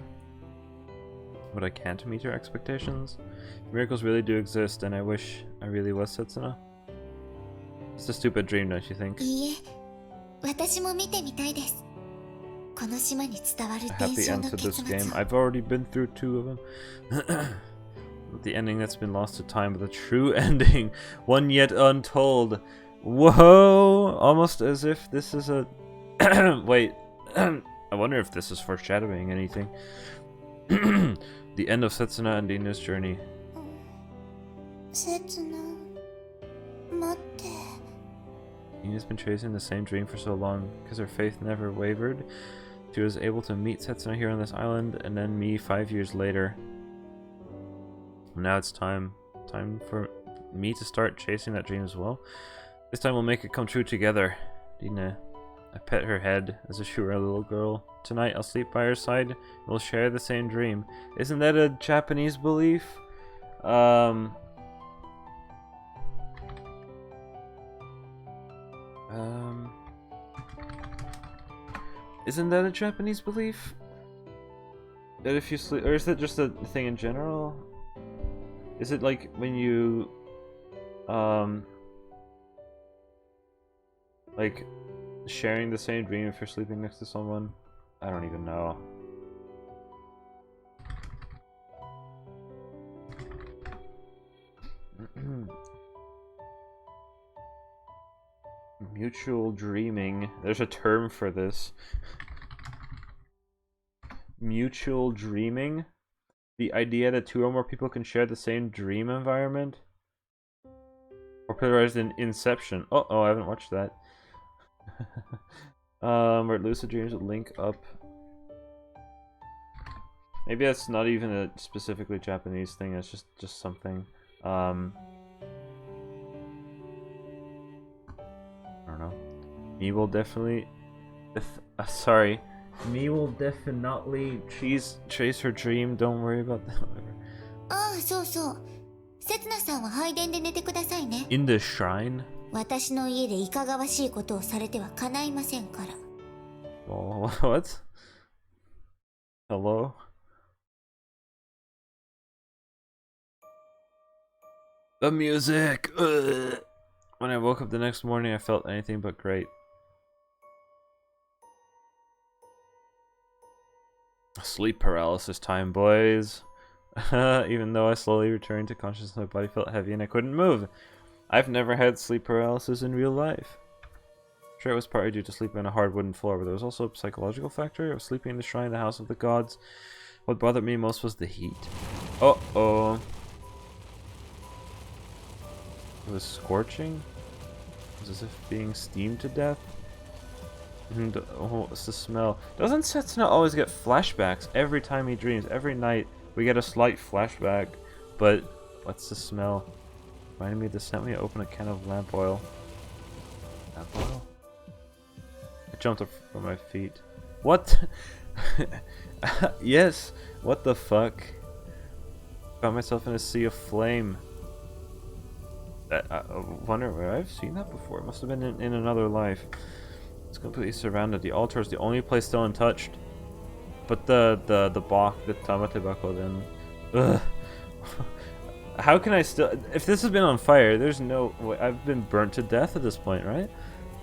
But I can't meet her expectations. Miracles really do exist, and I wish I really was Setsuna. It's a stupid dream, don't you think? いいえ、私も見てみたいです。この島に伝わる A 伝 happy 承 end の to 結 this 末 game. を。 I've already been through 2 of them. The ending that's been lost to time, but the true ending, one yet untold. Whoa! Almost as if this is a... Wait. I wonder if this is foreshadowing anything. The end of Setsuna and Nina's journey. せつな、待って。 Nina's been chasing the same dream for so long, because her faith never wavered. She was able to meet Setsuna here on this island, and then me 5 years later. Now it's time for me to start chasing that dream as well. This time we'll make it come true together. Nina, I pet her head as if she were a little girl. Tonight I'll sleep by her side, and we'll share the same dream. Isn't that a Japanese belief? Isn't that a Japanese belief? That if you sleep, or is it just a thing in general? Is it like when you, like sharing the same dream if you're sleeping next to someone? I don't even know. Mutual dreaming. There's a term for this. Mutual dreaming. The idea that 2 or more people can share the same dream environment. Popularized in Inception. Oh, I haven't watched that. Where lucid dreams would link up. Maybe that's not even a specifically Japanese thing. It's just something. I don't know. Me will definitely. Sorry. Me will definitely chase her dream. Don't worry about that. Whatever. ああ、そうそう。せつなさんは拝殿で寝てくださいね。In the shrine? 私の家でいかがわしいことをされては叶いませんから。Oh, what? Hello? The music! Ugh. When I woke up the next morning, I felt anything but great. Sleep paralysis time, boys. Even though I slowly returned to consciousness, my body felt heavy and I couldn't move. I've never had sleep paralysis in real life. Sure, it was partly due to sleeping on a hard wooden floor, but there was also a psychological factor. I was sleeping in the shrine, the house of the gods. What bothered me most was the heat. Uh-oh. It was scorching? It was as if being steamed to death? And oh, it's the smell. Doesn't Setsuna always get flashbacks every time he dreams? Every night we get a slight flashback, but what's the smell? Reminded me of the scent when you open a can of lamp oil. Lamp oil? I jumped up from my feet. What? Yes, what the fuck? Found myself in a sea of flame. I wonder where I've seen that before. It must have been in another life. It's completely surrounded. The altar is the only place still untouched. But the tamate bako then. Ugh. How can I still? If this has been on fire, there's no way. I've been burnt to death at this point, right?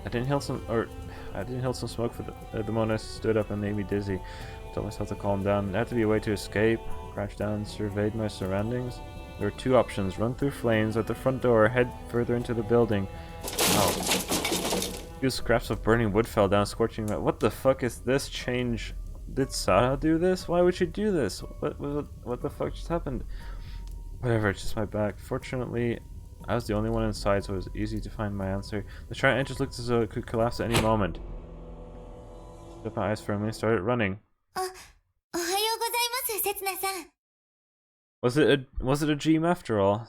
I didn't inhale some smoke for the moment I stood up and made me dizzy. I told myself to calm down. There had to be a way to escape. Crouched down and surveyed my surroundings. There were 2 options: run through flames at the front door, or head further into the building. Oh. Few scraps of burning wood fell down, scorching my. What the fuck is this change? Did Sada do this? Why would she do this? What the fuck just happened? Whatever, it's just my back. Fortunately, I was the only one inside, so it was easy to find my answer. The shrine entrance looked as though it could collapse at any moment. Put my eyes firmly and started running. おはようございます、せつなさん。 Was it a dream after all?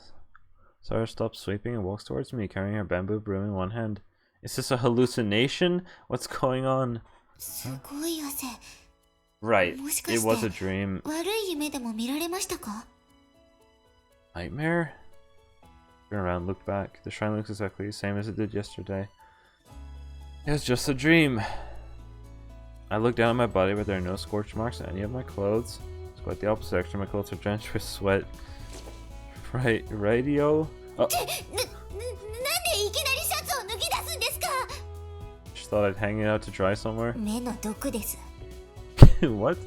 Sarah stops sweeping and walks towards me, carrying her bamboo broom in one hand. Is this a hallucination? What's going on? すごい汗。 Right, もしか it して was a dream. 悪い夢でも見られましたか？ Nightmare? Turn around, look back. The shrine looks exactly the same as it did yesterday. It was just a dream. I look down at my body, but there are no scorch marks on any of my clothes. It's quite the opposite, actually. My clothes are drenched with sweat. Right, radio? Oh. なんでいきなりシャツを脱ぎ出すんですか？ Just thought I'd hang it out to dry somewhere. 目の毒です。 What?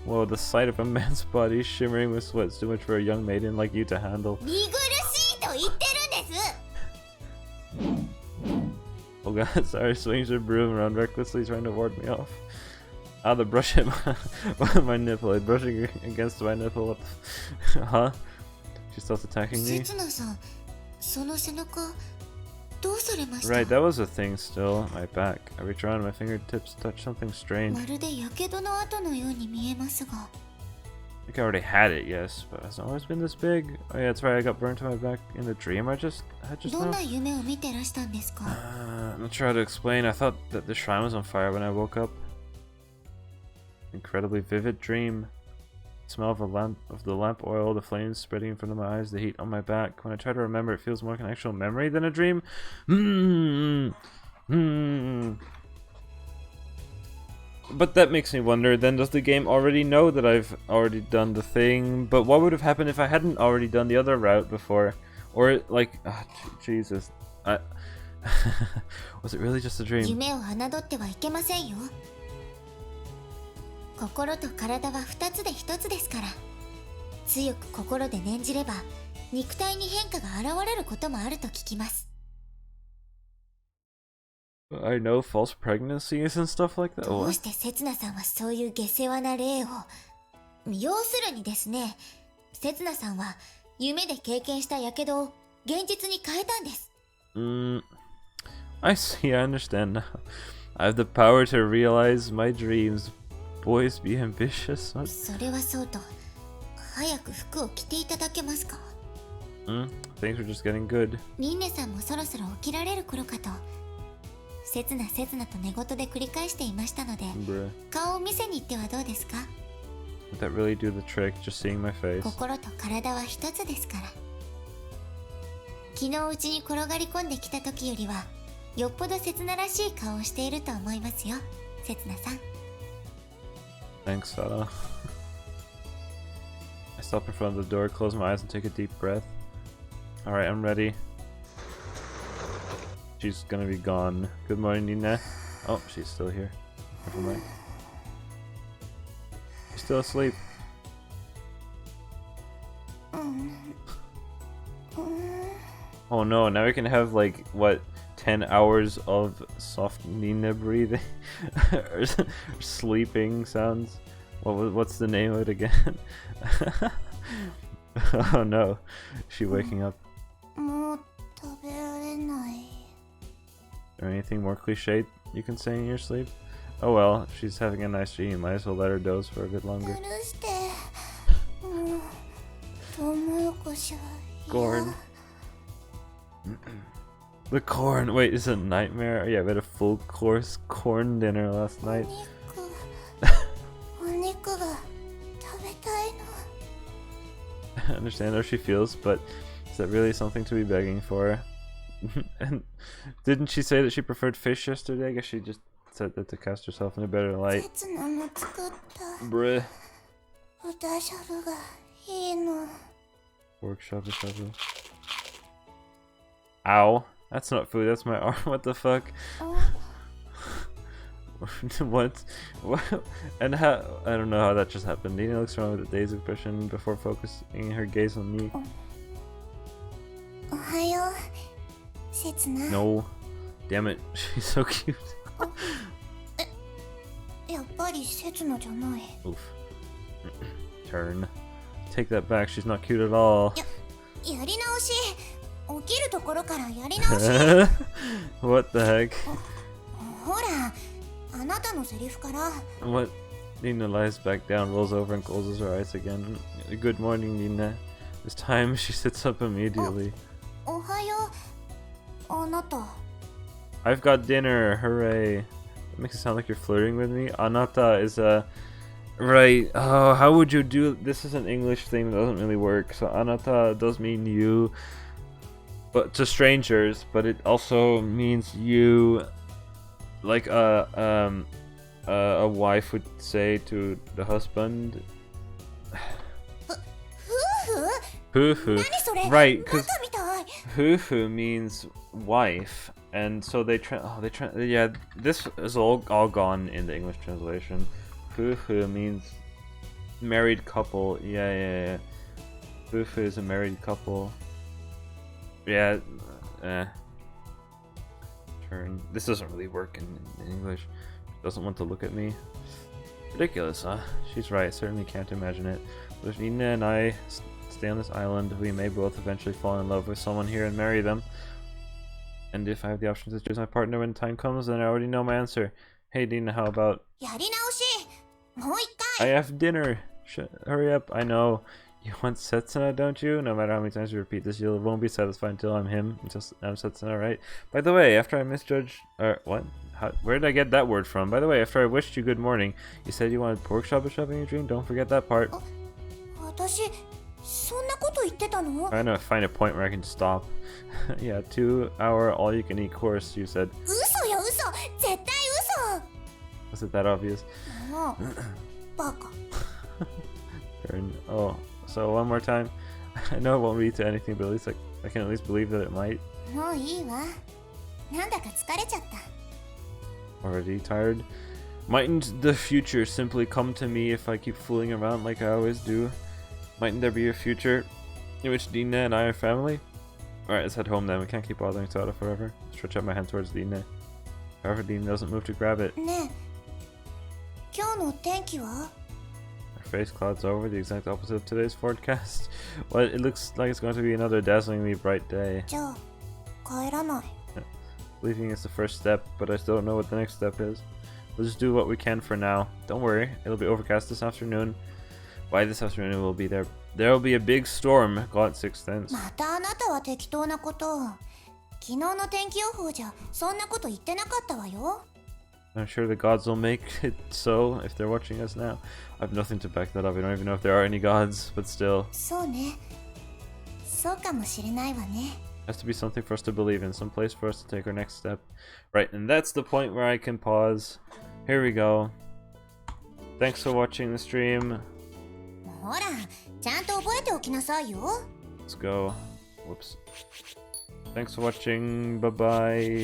Whoa, the sight of a man's body shimmering with sweat's too much for a young maiden like you to handle. 見苦しいと言ってるんです。 Oh god, Sarah swings her broom around recklessly, trying to ward me off. Ah, the brush hit my nipple. I'm brushing against my nipple. What the huh? She starts attacking me. せつなさん、その背中どうされました？ Right, that was a thing still. My back. I reach around, my fingertips touch something strange. まるで火傷の跡のように見えますが。 I think I already had it, yes, but it hasn't always been this big. Oh yeah, that's right, I got burnt to my back in the dream I just どん now. な夢を見てらしたんですか？ I'm not sure how to explain. I thought that the shrine was on fire when I woke up. Incredibly vivid dream. Smell of the lamp oil, the flames spreading in front of my eyes, the heat on my back. When I try to remember, it feels more like an actual memory than a dream. But that makes me wonder, then does the game already know that I've already done the thing? But what would have happened if I hadn't already done the other route before? Or like, Jesus. Was it really just a dream? 夢を侮ってはいけませんよ。心と体は2つで1つですから。強く心で念じれば肉体に変化が現れることもあると聞きます。 I know false pregnancies and stuff like that. どうしてせつなさんはそういう下世話な例を。要するにですね、せつなさんは夢で経験した火傷を現実に変えたんです。I see, I understand now. I have the power to realize my dreams. Boys be ambitious. What? それはそうと、早く服を着ていただけますか？ Things are just getting good. ニンネさんもそろそろ起きられる頃かと。せつなと寝言で繰り返していましたので、 Bruh. 顔を見せに行ってはどうですか？ Would that really do the trick, just seeing my face? 心と体は一つですから。昨日うちに転がり込んできた時よりはよっぽどせつならしい顔をしていると思いますよ、せつなさん。 Thanks, Sarah. I stop in front of the door, close my eyes, and take a deep breath. Alright, I'm ready. She's gonna be gone. Good morning, Nina. Oh, she's still here. Never mind. She's still asleep. Oh no, now we can have like, what, 10 hours of soft Nina breathing? Or sleeping sounds? What's the name of it again? Oh no, is she waking up? もう食べられない。 Or anything more cliched you can say in your sleep? Oh well, she's having a nice dream. Might as well let her doze for a bit longer. 許して。もうトウモロコシは嫌。 Corn. The corn. Wait, is it a nightmare? Yeah, we had a full course corn dinner last night. お肉が食べたいの。 I understand how she feels, but is that really something to be begging for? And didn't she say that she preferred fish yesterday? I guess she just said that to cast herself in a better light. せつなの作った Bruh. 豚しゃぶがいいの。 Pork shabu shabu. Ow. That's not food, that's my arm. What the fuck? What? And how? I don't know how that just happened. Nina looks around with a dazed expression before focusing her gaze on me. おはよう、せつな。 No. Damn it. She's so cute. やっぱりせつなじゃない。 Oof. Turn. Take that back. She's not cute at all. やり直し。起きるところからやり直し。What the heck? ほら、なたのセリフから。 What? Nina lies back down, rolls over, and closes her eyes again. Good morning, Nina. This time she sits up immediately. おはよう、あなた。 I've got dinner, hooray. That makes it sound like you're flirting with me. Anata is a... Right, oh, how would you do... This is an English thing that doesn't really work. So anata does mean you, but to strangers, but it also means you, like a wife would say to the husband. 夫婦？ Hufu. 何それ？ Right, バカ because みたい。 Hufu means wife, and so yeah, this is all gone in the English translation. Hufu means married couple. Yeah. Hufu is a married couple. Yeah. Turn. This doesn't really work in English. Doesn't want to look at me. Ridiculous, huh? She's right. Certainly can't imagine it. But if Nina and I stay on this island, we may both eventually fall in love with someone here and marry them. And if I have the option to choose my partner when time comes, then I already know my answer. Hey Nina, how about... やり直し。もう一 I 回。 have dinner! Hurry up, I know. You want Setsuna, don't you? No matter how many times you repeat this, you won't be satisfied until I'm him. Until I'm Setsuna, right? By the way, after I misjudged... what? Where did I get that word from? By the way, after I wished you good morning, you said you wanted pork shop in your dream? Don't forget that part. 私、そんなこと言ってたの？ I'm trying to find a point where I can stop. Yeah, 2-hour all-you-can-eat course, you said. 嘘よ嘘。絶対嘘。 Was it that obvious? もう、バカ。 Turn. Oh, so one more time. I know it won't lead to anything, but at least I can at least believe that it might. もういいわ。なんだか疲れちゃった。 Already tired? Mightn't the future simply come to me if I keep fooling around like I always do? Mightn't there be a future in which Dina and I are family? Alright, let's head home then. We can't keep bothering Sada forever. Stretch out my hand towards Dina. However, Dina doesn't move to grab it. ねえ、今日の天気は？ Her face clouds over, the exact opposite of today's forecast. Well, it looks like it's going to be another dazzlingly bright day. じゃあ、帰らない。 Leaving is the first step, but I still don't know what the next step is. We'll just do what we can for now. Don't worry, it'll be overcast this afternoon. Why this afternoon it will be there. There will be a big storm, God six tenths. またあなたは適当なことを。昨日の天気予報じゃそんなこと言ってなかったわよ。 I'm sure the gods will make it so if they're watching us now. I have nothing to back that up. I don't even know if there are any gods, but still. そうね。そうかもしれないわね。 Has to be something for us to believe in, some place for us to take our next step. Right, and that's the point where I can pause. Here we go. Thanks for watching the stream. ほら、ちゃんと覚えておきなさいよ。 Let's go. Whoops. Thanks for watching. Bye bye.